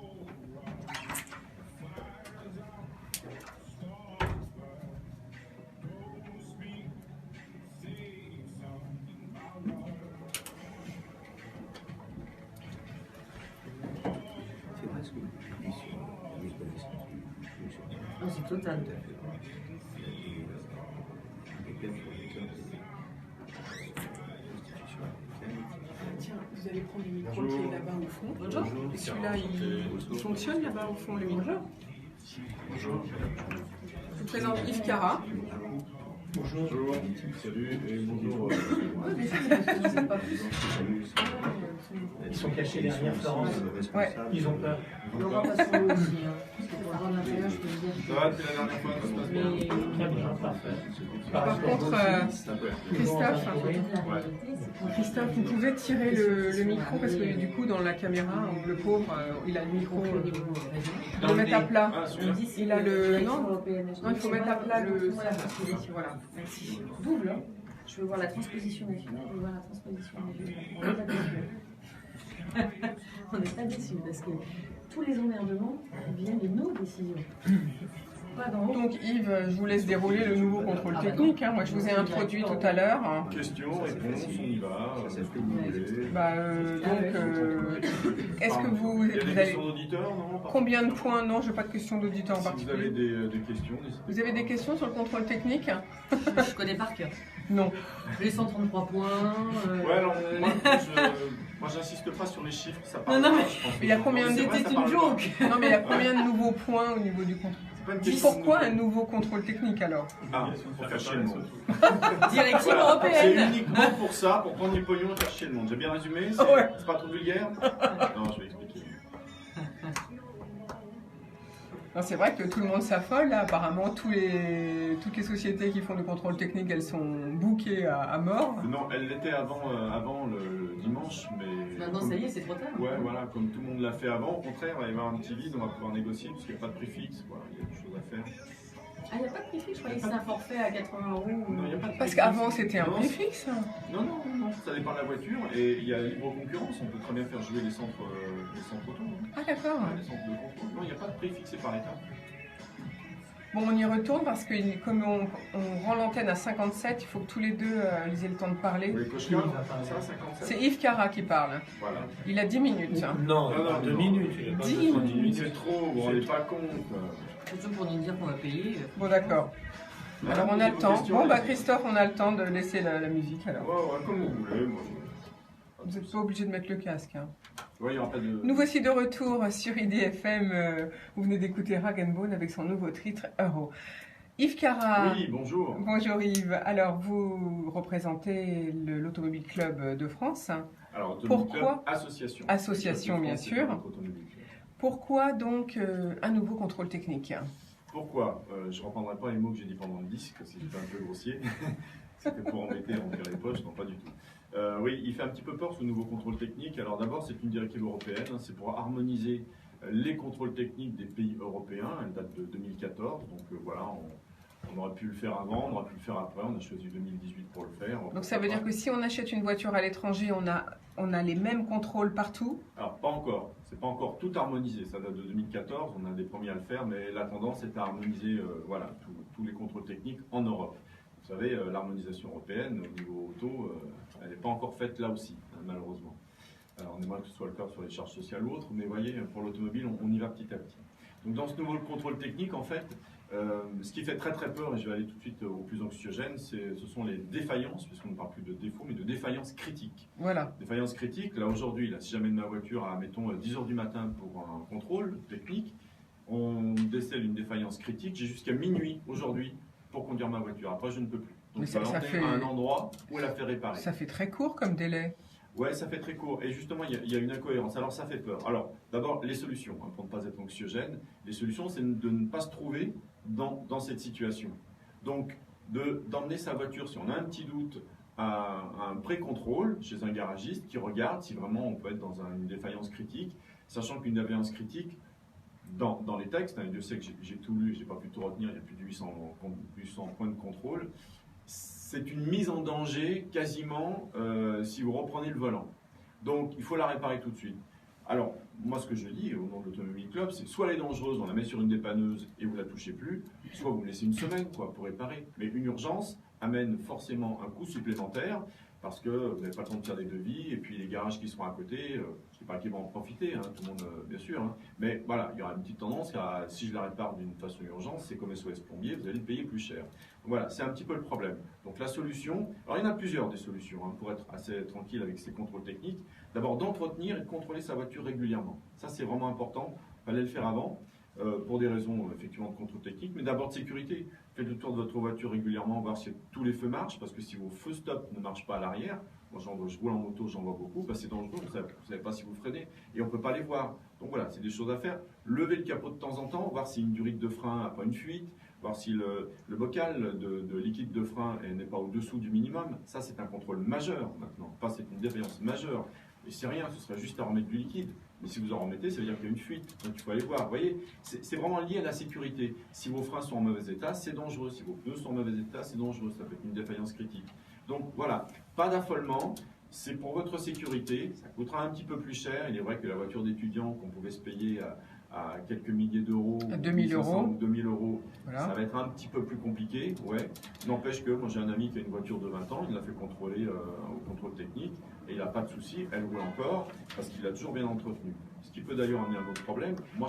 Non, c'est total. Tiens, vous allez prendre le micro qui est là-bas au fond. Bonjour. Et celui-là, il fonctionne là-bas au fond, le micro. Bonjour. Je vous présente Yves Cara. Bonjour. Salut et bonjour. Ils sont cachés derrière Florence. Ouais. Ils ont peur. Laura Passero aussi, hein. Parce que pour avoir l'intérieur, je peux vous dire. Ça va, c'est la dernière fois, ça se passe bien. Mais Très bien, parfait. Par contre, Christophe, vous pouvez tirer le micro parce que du coup, dans la caméra, le pauvre, il a le micro. au niveau Il le mettre à plat. Ah, celui-là. Il a le. Non, il faut mettre à plat le. Voilà, merci. Double, hein. Je veux voir la transposition nationale, je veux voir la transposition régionale. On n'est pas déçus. On n'est pas déçus parce que tous les emmerdements viennent de nos décisions. Pas d'en haut. Donc Yves, je vous laisse dérouler le nouveau contrôle technique. Moi, je vous ai introduit tout à l'heure. Questions, réponses, on y va, ce que vous voulez. Est-ce que vous Il y a des allez... questions d'auditeurs, non? Combien de points? Non, je n'ai pas de questions d'auditeurs en Si vous avez particulier. des questions, n'hésitez Vous avez pas. des questions sur le contrôle technique? Je connais par cœur. Non. Les 133 points. Ouais, alors moi j'insiste pas sur les chiffres, ça parle Non, mais pas, je pense. il y a combien de- C'est vrai, C'était ça une parle joke. Non, mais il y a combien de nouveaux points au niveau du contrôle? C'est pas une question. Pourquoi un nouveau contrôle technique alors? Ah, pour faire chier le monde. Directive Voilà. C'est européenne. uniquement pour ça, pour prendre du pognon et faire chier le monde. J'ai bien résumé? Ouais. C'est pas trop vulgaire? Non, je vais expliquer. Non, c'est vrai que tout le monde s'affole. Là. Apparemment, toutes les sociétés qui font du contrôle technique, elles sont bookées à mort. Non, elle l'était avant le dimanche, mais... Maintenant, ça y est, c'est trop tard. Ouais, voilà, comme tout le monde l'a fait avant, au contraire, il va y avoir un petit vide, on va pouvoir négocier, parce qu'il n'y a pas de prix fixe, quoi. Il y a des choses à faire. Ah, il n'y a pas de prix fixe, je croyais que c'était un forfait à 80 €. Non, il n'y a pas de prix Parce fixe. qu'avant, c'était un Non, prix fixe. Non, ça dépend de la voiture, et il y a libre concurrence, on peut très bien faire jouer les centres auto, hein. Ah, d'accord. Ouais, les centres de contrôle. Non, il n'y a pas de prix fixé par l'État. Bon, on y retourne parce que comme on rend l'antenne à 57, il faut que tous les deux ils aient le temps de parler. Oui, cocher, ça, 57. C'est Yves Cara qui parle. Voilà. Il a 10 minutes. Non, Non, 2 non. minutes. Il a pas 10 besoin de 10 C'est minutes. trop, vous vous rendez pas compte. Surtout pour nous dire qu'on va payer. Bon, d'accord. Alors, on a le temps. Bon, bah, Christophe, on a le temps de laisser la musique alors. Ouais, comme vous voulez, moi. Vous n'êtes pas obligé de mettre le casque. Hein. Ouais, il n'y aura pas de... Nous voici de retour sur IDFM. Vous venez d'écouter Rag & Bone avec son nouveau titre Euro. Yves Cara. Oui, bonjour. Bonjour Yves. Alors, vous représentez l'Automobile Club de France. Alors, Pourquoi Association. Association, bien sûr. Automobile Club. Pourquoi donc un nouveau contrôle technique? Pourquoi je ne reprendrai pas les mots que j'ai dit pendant le disque, parce que c'était un peu grossier. C'était pour embêter, remplir les poches, non pas du tout. Oui, il fait un petit peu peur ce nouveau contrôle technique. Alors d'abord, c'est une directive européenne, hein, c'est pour harmoniser les contrôles techniques des pays européens. Elle date de 2014, donc voilà, on aurait pu le faire avant, on aurait pu le faire après, on a choisi 2018 pour le faire. Donc ça veut dire que si on achète une voiture à l'étranger, on a les mêmes contrôles partout? Alors pas encore, c'est pas encore tout harmonisé, ça date de 2014, on a des premiers à le faire, mais la tendance est à harmoniser voilà, tous les contrôles techniques en Europe. Vous savez, l'harmonisation européenne au niveau auto, elle n'est pas encore faite là aussi, hein, malheureusement. Alors on aimerait que ce soit le cas sur les charges sociales ou autres, mais vous voyez, pour l'automobile, on y va petit à petit. Donc dans ce nouveau contrôle technique, en fait, ce qui fait très très peur, et je vais aller tout de suite au plus anxiogène, ce sont les défaillances, puisqu'on ne parle plus de défauts, mais de défaillances critiques. Voilà. Défaillances critiques, là aujourd'hui, là, si j'amène ma voiture à, mettons, 10 h du matin pour un contrôle technique, on décèle une défaillance critique, j'ai jusqu'à minuit aujourd'hui pour conduire ma voiture. Après, je ne peux plus. Donc Mais ça ça l'emmener fait- à un endroit où elle a fait réparer. Ça fait très court comme délai. Ouais, ça fait très court. Et justement, il y a une incohérence. Alors, ça fait peur. Alors, d'abord, les solutions, hein, pour ne pas être anxiogène. Les solutions, c'est de ne pas se trouver dans cette situation. Donc, d'emmener sa voiture, si on a un petit doute, à un pré-contrôle chez un garagiste qui regarde si vraiment on peut être dans une défaillance critique, sachant qu'une défaillance critique, dans les textes, hein, Dieu sait que j'ai tout lu, j'ai pas pu tout retenir, il y a plus de 800 points de contrôle, c'est une mise en danger quasiment si vous reprenez le volant. Donc il faut la réparer tout de suite. Alors, moi ce que je dis au nom de l'Automobile Club, c'est soit elle est dangereuse, on la met sur une dépanneuse et vous la touchez plus, soit vous me laissez une semaine pour réparer. Mais une urgence amène forcément un coût supplémentaire parce que vous n'avez pas le temps de faire des devis et puis les garages qui seront à côté, je ne sais pas qui vont en profiter, hein, tout le monde bien sûr, hein, mais voilà, il y aura une petite tendance à, si je la répare d'une façon urgence, c'est comme SOS plombier, vous allez le payer plus cher. Donc voilà, c'est un petit peu le problème. Donc la solution, alors il y en a plusieurs des solutions hein, pour être assez tranquille avec ces contrôles techniques. D'abord d'entretenir et de contrôler sa voiture régulièrement. Ça c'est vraiment important, il fallait le faire avant. Pour des raisons effectivement de contrôle technique, mais d'abord de sécurité. Faites le tour de votre voiture régulièrement, voir si tous les feux marchent, parce que si vos feux stop ne marchent pas à l'arrière, moi je roule en moto, j'en vois beaucoup, c'est dangereux, vous ne savez pas si vous freinez, et on ne peut pas les voir. Donc voilà, c'est des choses à faire. Levez le capot de temps en temps, voir si une durite de frein n'a pas une fuite, voir si le bocal de liquide de frein n'est pas au-dessous du minimum. Ça c'est un contrôle majeur maintenant, pas c'est une défaillance majeure. Et c'est rien, ce serait juste à remettre du liquide. Mais si vous en remettez, ça veut dire qu'il y a une fuite. Donc il faut aller voir. Vous voyez, c'est vraiment lié à la sécurité. Si vos freins sont en mauvais état, c'est dangereux. Si vos pneus sont en mauvais état, c'est dangereux. Ça peut être une défaillance critique. Donc voilà, pas d'affolement. C'est pour votre sécurité. Ça coûtera un petit peu plus cher. Il est vrai que la voiture d'étudiant qu'on pouvait se payer à quelques milliers d'euros, à 2000 euros, 2000 euros, voilà. Ça va être un petit peu plus compliqué. Ouais. N'empêche que moi j'ai un ami qui a une voiture de 20 ans, il l'a fait contrôler au contrôle technique et il n'a pas de souci, elle roule encore parce qu'il l'a toujours bien entretenu. Ce qui peut d'ailleurs amener un autre problème. Moi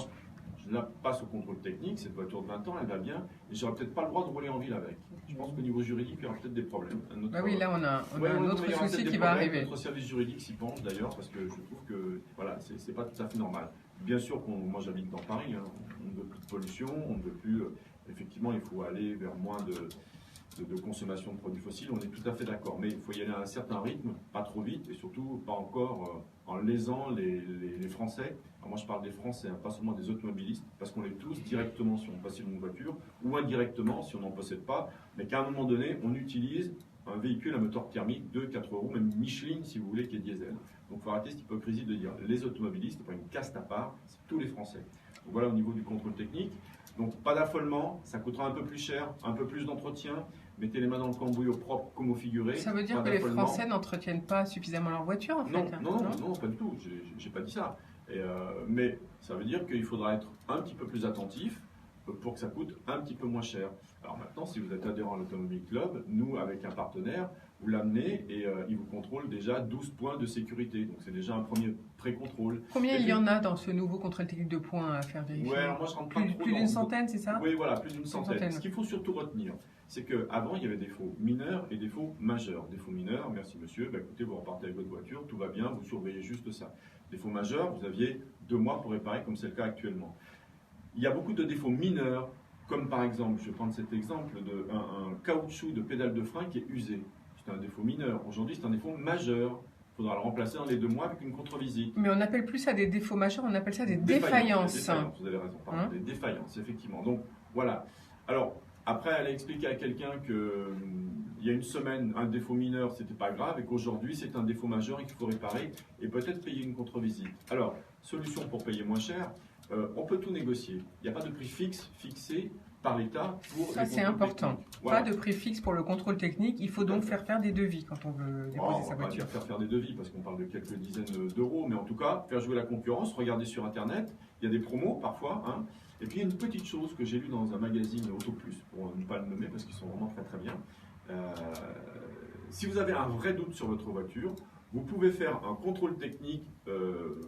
je la passe au contrôle technique, cette voiture de 20 ans, elle va bien, et j'aurais peut-être pas le droit de rouler en ville avec. Je pense qu'au niveau juridique, il y aura peut-être des problèmes. Oui, là on a un autre souci qui va arriver. Notre service juridique s'y penche d'ailleurs, parce que je trouve que voilà, c'est pas tout à fait normal. Bien sûr, moi j'habite dans Paris, hein, on ne veut plus de pollution, on ne veut plus. Effectivement, il faut aller vers moins de consommation de produits fossiles, on est tout à fait d'accord. Mais il faut y aller à un certain rythme, pas trop vite, et surtout pas encore en lésant les Français. Alors moi je parle des Français, hein, pas seulement des automobilistes, parce qu'on les tous directement si on possède une voiture, ou indirectement si on n'en possède pas, mais qu'à un moment donné, on utilise un véhicule à moteur thermique de 4 euros, même Michelin si vous voulez, qui est diesel. Donc il faut arrêter cette hypocrisie de dire les automobilistes, c'est pas une caste à part, c'est tous les Français. Donc voilà au niveau du contrôle technique. Donc pas d'affolement, ça coûtera un peu plus cher, un peu plus d'entretien. Mettez les mains dans le cambouis au propre comme au figuré. Ça veut dire que les Français n'entretiennent pas suffisamment leur voiture en fait? Non, pas du tout, j'ai pas dit ça. Mais ça veut dire qu'il faudra être un petit peu plus attentif pour que ça coûte un petit peu moins cher. Alors maintenant, si vous êtes adhérent à l'Automobile Club, nous, avec un partenaire, vous l'amenez et il vous contrôle déjà 12 points de sécurité. Donc c'est déjà un premier pré-contrôle. Combien il y en a dans ce nouveau contrôle technique de points à faire vérifier? Ouais, alors moi je rentre pas trop plus d'une centaine, c'est ça? Oui, voilà, plus d'une centaine. Ce qu'il faut surtout retenir, c'est qu'avant, il y avait des défauts mineurs et des défauts majeurs. Défauts mineurs, merci monsieur, écoutez, vous repartez avec votre voiture, tout va bien, vous surveillez juste ça. Défauts majeurs, vous aviez 2 mois pour réparer, comme c'est le cas actuellement. Il y a beaucoup de défauts mineurs, comme par exemple, je vais prendre cet exemple, un caoutchouc de pédale de frein qui est usé. C'est un défaut mineur. Aujourd'hui, c'est un défaut majeur. Il faudra le remplacer dans les 2 mois avec une contre-visite. Mais on n'appelle plus ça des défauts majeurs, on appelle ça des défaillances. Des défaillances, vous avez raison, pardon, des défaillances, effectivement. Donc, voilà. Alors, après, elle a expliqué à quelqu'un qu'il y a une semaine, un défaut mineur, c'était pas grave, et qu'aujourd'hui, c'est un défaut majeur et qu'il faut réparer, et peut-être payer une contre-visite. Alors, solution pour payer moins cher, on peut tout négocier. Il n'y a pas de prix fixe fixé par l'État pour ça, c'est important. Voilà. Pas de prix fixe pour le contrôle technique. Il faut donc faire des devis quand on veut déposer sa voiture. On va pas faire des devis parce qu'on parle de quelques dizaines d'euros, mais en tout cas, faire jouer la concurrence, regarder sur Internet. Il y a des promos parfois. Hein. Et puis, il y a une petite chose que j'ai lue dans un magazine AutoPlus, pour ne pas le nommer parce qu'ils sont vraiment très très bien. Si vous avez un vrai doute sur votre voiture, vous pouvez faire un contrôle technique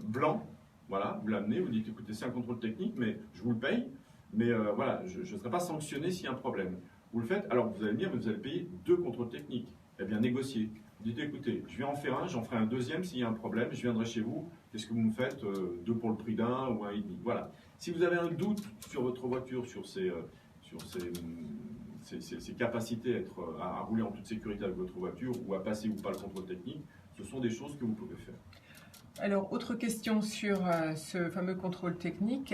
blanc. Voilà, vous l'amenez, vous dites écoutez, c'est un contrôle technique, mais je vous le paye. Mais voilà, je ne serai pas sanctionné s'il y a un problème. Vous le faites, alors vous allez me dire, mais vous allez payer 2 contrôles techniques. Eh bien, négociez. Vous dites, écoutez, je vais en faire un, j'en ferai un deuxième s'il y a un problème, je viendrai chez vous. Qu'est-ce que vous me faites 2 pour le prix d'un ou 1,5. Voilà. Si vous avez un doute sur votre voiture, sur ses capacités à rouler en toute sécurité avec votre voiture ou à passer ou pas le contrôle technique, ce sont des choses que vous pouvez faire. Alors, autre question sur ce fameux contrôle technique.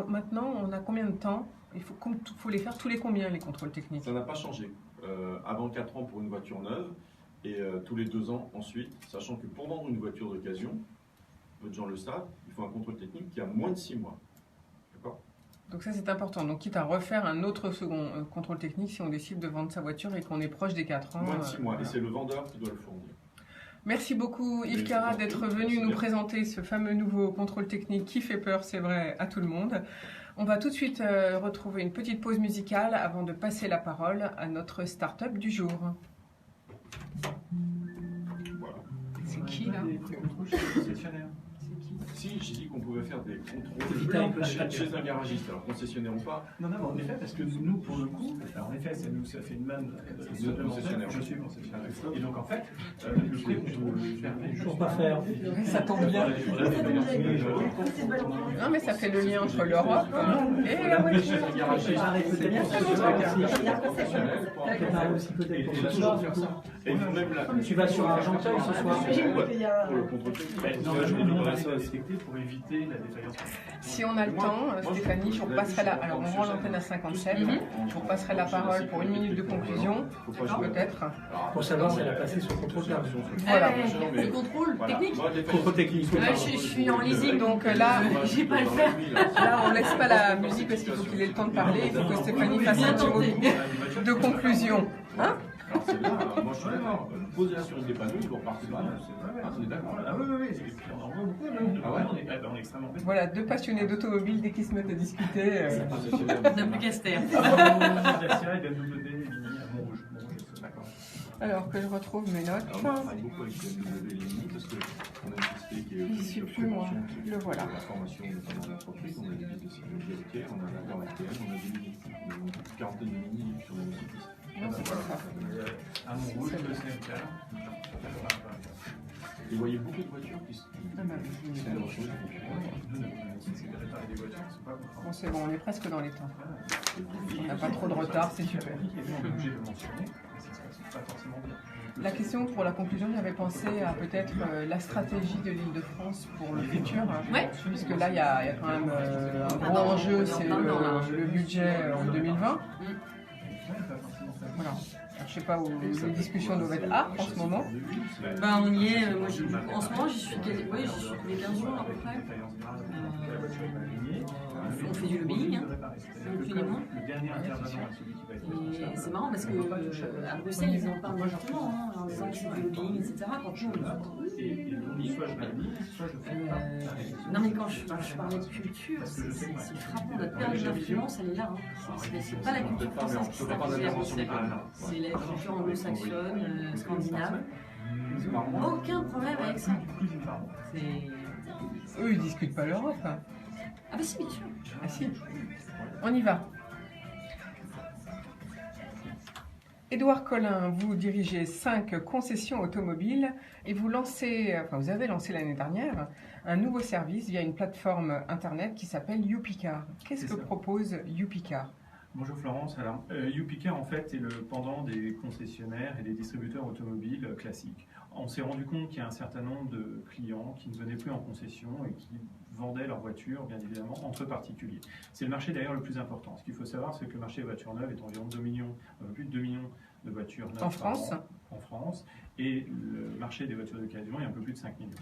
Maintenant, on a combien de temps? Il faut les faire tous les combien, les contrôles techniques? Ça n'a pas changé. Avant 4 ans pour une voiture neuve, et tous les 2 ans ensuite, sachant que pour vendre une voiture d'occasion, peu de gens le savent, il faut un contrôle technique qui a moins de 6 mois. D'accord ? Donc ça c'est important. Donc quitte à refaire un autre second contrôle technique si on décide de vendre sa voiture et qu'on est proche des 4 ans. Moins de 6 mois, voilà. et c'est le vendeur qui doit le fournir. Merci beaucoup Yves Carrat d'être venu nous présenter ce fameux nouveau contrôle technique qui fait peur, c'est vrai, à tout le monde. On va tout de suite retrouver une petite pause musicale avant de passer la parole à notre start-up du jour. Voilà. C'est qui là? Si, j'ai dit qu'on pouvait faire des Vita contrôles chez un garagiste, alors concessionnaire ou pas. Non, mais en effet, parce que nous, pour le coup, alors en effet, ça fait une manne supplémentaire. Je suis concessionnaire. Et donc, en fait, le prix qu'on peut faire. Toujours pas faire. Ça tombe bien. Non mais ça fait le lien entre l'Europe et la voiture. Tu vas sur Argenteuil ce soir. Pour le contrôle technique. Nous, on va essayer de respecter pour éviter la défaillance. Si on a le temps, Stéphanie, je vous repasserai la... Alors on rend l'antenne à 57, je vous repasserai la parole pour 1 minute de conclusion, peut-être. Pour savoir si elle a passé son contrôle permis. Voilà. Le contrôle technique. Contrôle technique. Je suis en leasing, donc Donc là, j'ai pas le faire. là, on laisse pas la musique parce qu'il faut qu'il ait le temps de parler, il faut que Stéphanie fasse un petit mot de conclusion. Hein? Alors c'est là, moi je suis d'accord. Posez-la sur une dépanneuse, vous repartez pas. On est d'accord. Ah oui, on en voit beaucoup. Ah ouais, on est extrêmement bête. Voilà, 2 passionnés d'automobile, dès qu'ils se mettent à discuter. On n'a plus qu'à se taire. Dacia et BMW Mini à Montrouge. D'accord. Alors que je retrouve mes notes. Alors, on travaille beaucoup avec le Mini parce qu'on a une société qui est J'y suis plus, moi. Le voilà. La formation notamment d'entreprise, on a des business sécurité, on a un accord avec TM, on a des Mini. On a une quarantaine de Mini sur la musique. Non, c'est pas ça. À Montrouge, le CMK. Et vous voyez beaucoup de voitures qui se Ah bah, oui. Nous, notre métier, c'est de réparer des voitures, c'est pas pour Bon, c'est bon, on est presque dans les temps. On n'a pas trop de retard, c'est super. Et nous, on est obligé de le mentionner, mais ça se passe pas forcément bien. La question pour la conclusion, j'avais pensé à peut-être la stratégie de l'Île-de-France pour le futur. Ouais. Puisque là, il y a quand même un gros enjeu, c'est le budget en 2020. Voilà. Alors, je sais pas où les discussions doivent être âpres en ce moment. Ben on y est. Moi, en ce moment, j'y suis tous les 15 jours à peu près. On fait du lobbying, absolument. Le dernier intervenant est celui qui va être Et responsable. c'est marrant parce que à Bruxelles, ils en parlent directement, en disant que c'est du lobbying, etc. Quand nous, Et le lobby, soit je l'admire, soit je fais pas. non mais quand je parlais de culture, c'est frappant, notre perte d'influence, elle est là. C'est pas la culture française qui s'est imposée à Bruxelles, c'est la culture anglo-saxonne, scandinave. Aucun problème avec ça. C'est... Eux, ils discutent pas l'Europe. Ah bah si, bien sûr. Ah si. On y va. Édouard Collin, vous dirigez 5 concessions automobiles et vous avez lancé l'année dernière un nouveau service via une plateforme internet qui s'appelle YouPicar. Qu'est-ce que propose YouPicar? Bonjour Florence, alors YouPicar en fait est le pendant des concessionnaires et des distributeurs automobiles classiques. On s'est rendu compte qu'il y a un certain nombre de clients qui ne venaient plus en concession et qui vendaient leurs voitures, bien évidemment, entre particuliers. C'est le marché d'ailleurs le plus important. Ce qu'il faut savoir, c'est que le marché des voitures neuves est environ 2 millions, plus de 2 millions de voitures neuves en France. par an, en France, et le marché des voitures d'occasion est un peu plus de 5 millions.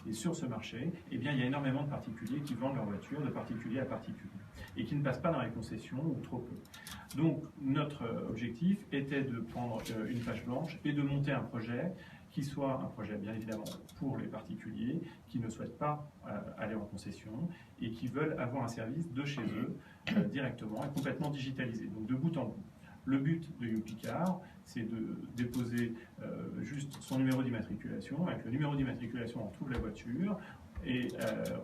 Et sur ce marché, eh bien, il y a énormément de particuliers qui vendent leurs voitures de particulier à particulier et qui ne passent pas dans les concessions ou trop peu. Donc notre objectif était de prendre une page blanche et de monter un projet qui soit un projet bien évidemment pour les particuliers qui ne souhaitent pas aller en concession et qui veulent avoir un service de chez eux directement et complètement digitalisé, donc de bout en bout. Le but de YouPicar, c'est de déposer juste son numéro d'immatriculation. Avec le numéro d'immatriculation, on trouve la voiture et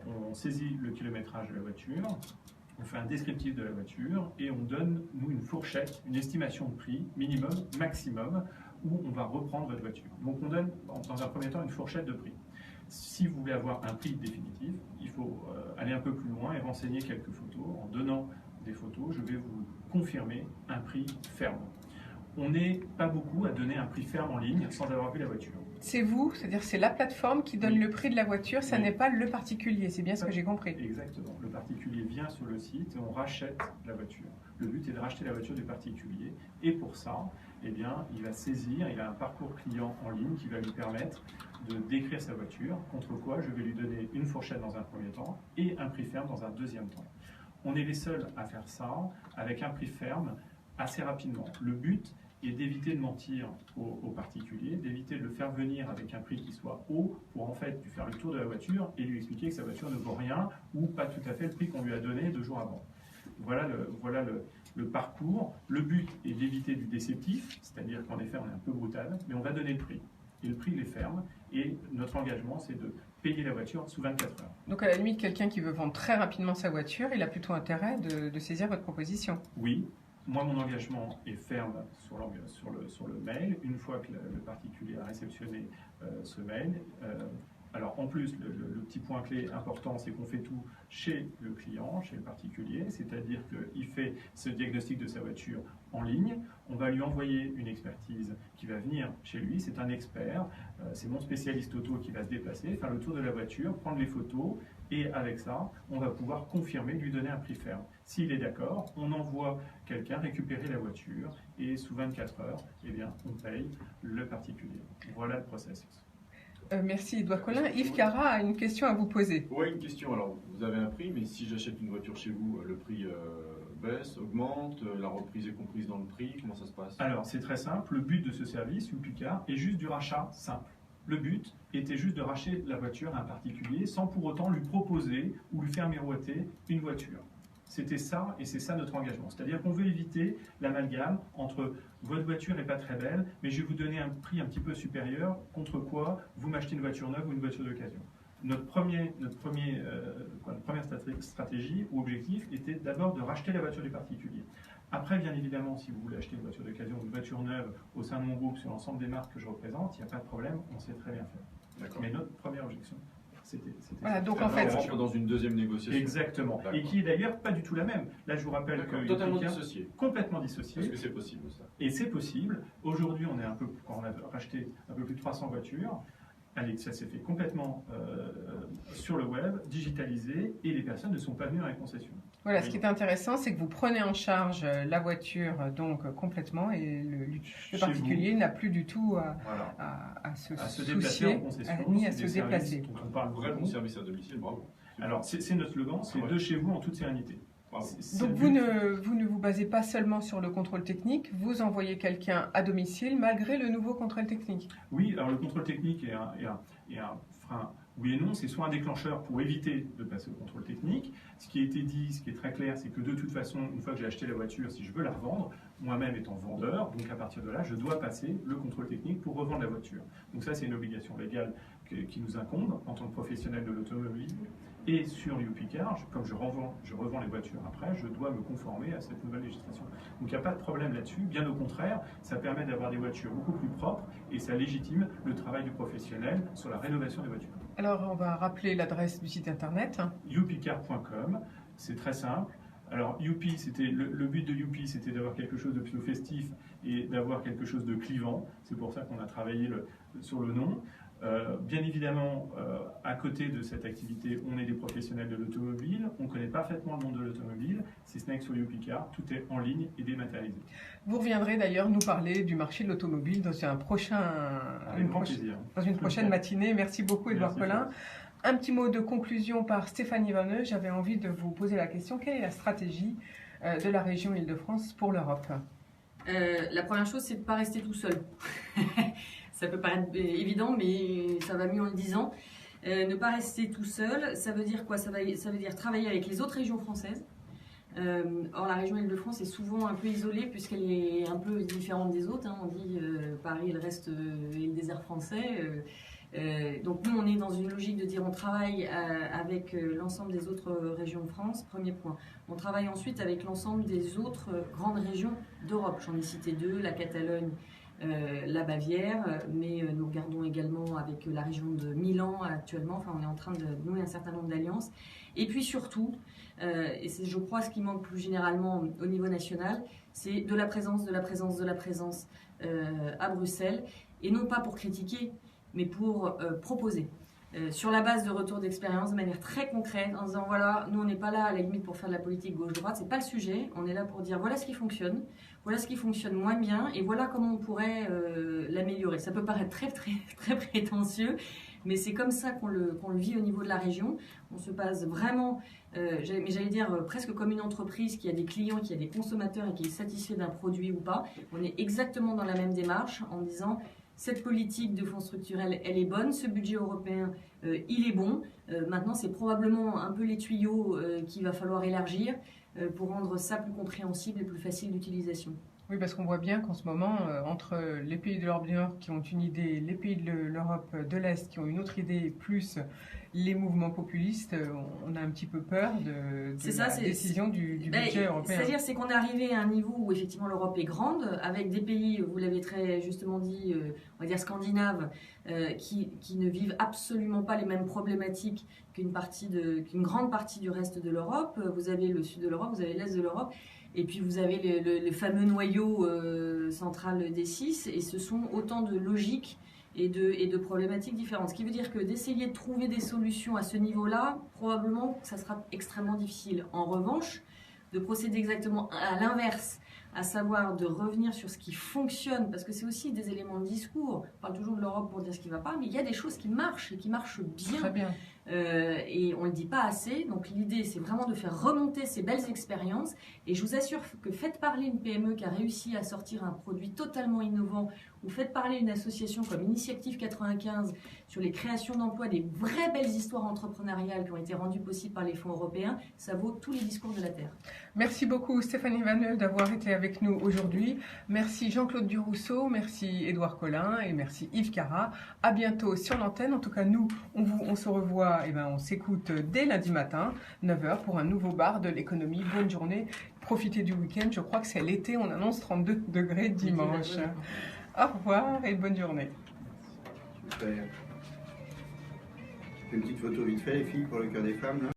on saisit le kilométrage de la voiture, on fait un descriptif de la voiture et on donne, nous, une fourchette, une estimation de prix, minimum, maximum, où on va reprendre votre voiture. Donc on donne, dans un premier temps, une fourchette de prix. Si vous voulez avoir un prix définitif, il faut aller un peu plus loin et renseigner quelques photos. En donnant des photos, je vais vous confirmer un prix ferme. On n'est pas beaucoup à donner un prix ferme en ligne sans avoir vu la voiture. C'est vous, c'est-à-dire c'est la plateforme qui donne Oui. le prix de la voiture, ça Oui. n'est pas le particulier, c'est bien ce que j'ai compris. Exactement. Le particulier vient sur le site et on rachète la voiture. Le but est de racheter la voiture du particulier. Et pour ça, eh bien, il va saisir, il a un parcours client en ligne qui va lui permettre de décrire sa voiture, contre quoi je vais lui donner une fourchette dans un premier temps et un prix ferme dans un deuxième temps. On est les seuls à faire ça avec un prix ferme assez rapidement. Le but est d'éviter de mentir aux particuliers, d'éviter de le faire venir avec un prix qui soit haut pour en fait lui faire le tour de la voiture et lui expliquer que sa voiture ne vaut rien ou pas tout à fait le prix qu'on lui a donné 2 jours avant. Voilà le parcours. Le but est d'éviter du déceptif, c'est-à-dire qu'en effet on est un peu brutal, mais on va donner le prix. Et le prix il est ferme et notre engagement c'est de payer la voiture sous 24 heures. Donc à la limite, quelqu'un qui veut vendre très rapidement sa voiture, il a plutôt intérêt de saisir votre proposition. Oui, moi mon engagement est ferme sur le mail. Une fois que le particulier a réceptionné ce mail, alors en plus le petit point clé important c'est qu'on fait tout chez le client, chez le particulier, c'est-à-dire qu'il fait ce diagnostic de sa voiture en ligne, on va lui envoyer une expertise qui va venir chez lui, c'est un expert, c'est mon spécialiste auto qui va se déplacer, faire le tour de la voiture, prendre les photos et avec ça, on va pouvoir confirmer, lui donner un prix ferme. S'il est d'accord, on envoie quelqu'un récupérer la voiture et sous 24 heures, eh bien, on paye le particulier. Voilà le processus. Merci Edouard Collin. Yves Cara a une question à vous poser. Oui, une question. Alors, vous avez un prix, mais si j'achète une voiture chez vous, le prix baisse, augmente, la reprise est comprise dans le prix, comment ça se passe? Alors, c'est très simple. Le but de ce service, YouPicard, est juste du rachat simple. Le but était juste de racheter la voiture à un particulier sans pour autant lui proposer ou lui faire miroiter une voiture. C'était ça, et c'est ça notre engagement. C'est-à-dire qu'on veut éviter l'amalgame entre votre voiture n'est pas très belle, mais je vais vous donner un prix un petit peu supérieur, contre quoi vous m'achetez une voiture neuve ou une voiture d'occasion. Notre première stratégie ou objectif était d'abord de racheter la voiture du particulier. Après, bien évidemment, si vous voulez acheter une voiture d'occasion ou une voiture neuve au sein de mon groupe sur l'ensemble des marques que je représente, il n'y a pas de problème, on sait très bien faire. Mais notre première objection, c'était voilà, donc en fait, on rentre dans une deuxième négociation. Exactement. Et qui est d'ailleurs pas du tout la même. Là, je vous rappelle que totalement dissocié. Complètement dissocié. Est-ce que c'est possible ça? Et c'est possible. Aujourd'hui, on a racheté un peu plus de 300 voitures. Allez, ça s'est fait complètement sur le web, digitalisé, et les personnes ne sont pas venues dans les concessions. Voilà, ce qui est intéressant, c'est que vous prenez en charge la voiture donc complètement, et le particulier n'a plus du tout à se déplacer en concession, ni à se déplacer. On parle vraiment de service à domicile, bravo. Alors, c'est notre slogan, c'est de chez vous en toute sérénité. Donc vous ne vous basez pas seulement sur le contrôle technique, vous envoyez quelqu'un à domicile malgré le nouveau contrôle technique. Oui, alors le contrôle technique est un frein, oui et non, c'est soit un déclencheur pour éviter de passer au contrôle technique. Ce qui a été dit, ce qui est très clair, c'est que de toute façon, une fois que j'ai acheté la voiture, si je veux la revendre, moi-même étant vendeur, donc à partir de là, je dois passer le contrôle technique pour revendre la voiture. Donc ça, c'est une obligation légale qui nous incombe en tant que professionnel de l'automobile. Et sur YouPicard, comme je revends les voitures après, je dois me conformer à cette nouvelle législation. Donc il n'y a pas de problème là-dessus, bien au contraire, ça permet d'avoir des voitures beaucoup plus propres et ça légitime le travail du professionnel sur la rénovation des voitures. Alors on va rappeler l'adresse du site internet. youpicard.com, c'est très simple. Alors Youpi, le but de Youpi, c'était d'avoir quelque chose de plutôt festif et d'avoir quelque chose de clivant. C'est pour ça qu'on a travaillé sur le nom. Bien évidemment, à côté de cette activité, on est des professionnels de l'automobile, on connaît parfaitement le monde de l'automobile, si ce n'est que sur YouPicard, tout est en ligne et dématérialisé. Vous reviendrez d'ailleurs nous parler du marché de l'automobile dans une prochaine matinée. Merci beaucoup Edouard Collin. Un petit mot de conclusion par Stéphanie Vanneux. J'avais envie de vous poser la question, quelle est la stratégie de la région Île-de-France pour l'Europe? La première chose, c'est de ne pas rester tout seul. Ça peut paraître évident, mais ça va mieux en le disant. Ne pas rester tout seul, ça veut dire quoi? Ça veut dire travailler avec les autres régions françaises. Or, la région Île-de-France est souvent un peu isolée puisqu'elle est un peu différente des autres. On dit Paris, le reste et le désert français. Donc nous, on est dans une logique de dire on travaille avec l'ensemble des autres régions de France, premier point. On travaille ensuite avec l'ensemble des autres grandes régions d'Europe. J'en ai cité 2, la Catalogne, la Bavière, mais nous regardons également avec la région de Milan actuellement. Enfin, on est en train de nouer un certain nombre d'alliances. Et puis surtout, et c'est je crois ce qui manque plus généralement au niveau national, c'est de la présence à Bruxelles, et non pas pour critiquer, mais pour proposer. sur la base de retours d'expérience, de manière très concrète, en disant voilà, nous on n'est pas là à la limite pour faire de la politique gauche-droite, c'est pas le sujet, on est là pour dire voilà ce qui fonctionne moins bien, et voilà comment on pourrait l'améliorer. Ça peut paraître très, très, très prétentieux, mais c'est comme ça qu'on le vit au niveau de la région. On se base vraiment, mais j'allais dire presque comme une entreprise qui a des clients, qui a des consommateurs et qui est satisfait d'un produit ou pas. On est exactement dans la même démarche en disant cette politique de fonds structurels, elle est bonne, ce budget européen, il est bon. Maintenant, c'est probablement un peu les tuyaux qu'il va falloir élargir pour rendre ça plus compréhensible et plus facile d'utilisation. Oui, parce qu'on voit bien qu'en ce moment, entre les pays de l'Europe du Nord qui ont une idée, les pays de l'Europe de l'Est qui ont une autre idée, plus les mouvements populistes, on a un petit peu peur de la décision du budget européen. C'est-à-dire qu'on est arrivé à un niveau où effectivement l'Europe est grande, avec des pays, vous l'avez très justement dit, on va dire scandinaves, qui ne vivent absolument pas les mêmes problématiques qu'une grande partie du reste de l'Europe. Vous avez le sud de l'Europe, vous avez l'est de l'Europe. Et puis vous avez le fameux noyau central des 6, et ce sont autant de logiques et de problématiques différentes. Ce qui veut dire que d'essayer de trouver des solutions à ce niveau-là, probablement ça sera extrêmement difficile. En revanche, de procéder exactement à l'inverse, à savoir de revenir sur ce qui fonctionne, parce que c'est aussi des éléments de discours. On parle toujours de l'Europe pour dire ce qui ne va pas, mais il y a des choses qui marchent et qui marchent bien. Très bien. Et on ne le dit pas assez. Donc l'idée, c'est vraiment de faire remonter ces belles expériences. Et je vous assure que faites parler une PME qui a réussi à sortir un produit totalement innovant, ou faites parler une association comme Initiative 95 sur les créations d'emplois, des vraies belles histoires entrepreneuriales qui ont été rendues possibles par les fonds européens, ça vaut tous les discours de la Terre. Merci beaucoup Stéphanie Vanneux d'avoir été avec nous aujourd'hui. Merci Jean-Claude Durousseau, merci Édouard Collin et merci Yves Cara. À bientôt sur l'antenne. En tout cas, nous, on se revoit, on s'écoute dès lundi matin, 9h, pour un nouveau bar de l'économie. Bonne journée, profitez du week-end. Je crois que c'est l'été, on annonce 32 degrés dimanche. Au revoir et bonne journée. Super. Une petite photo vite fait, les filles, pour le cœur des femmes, là.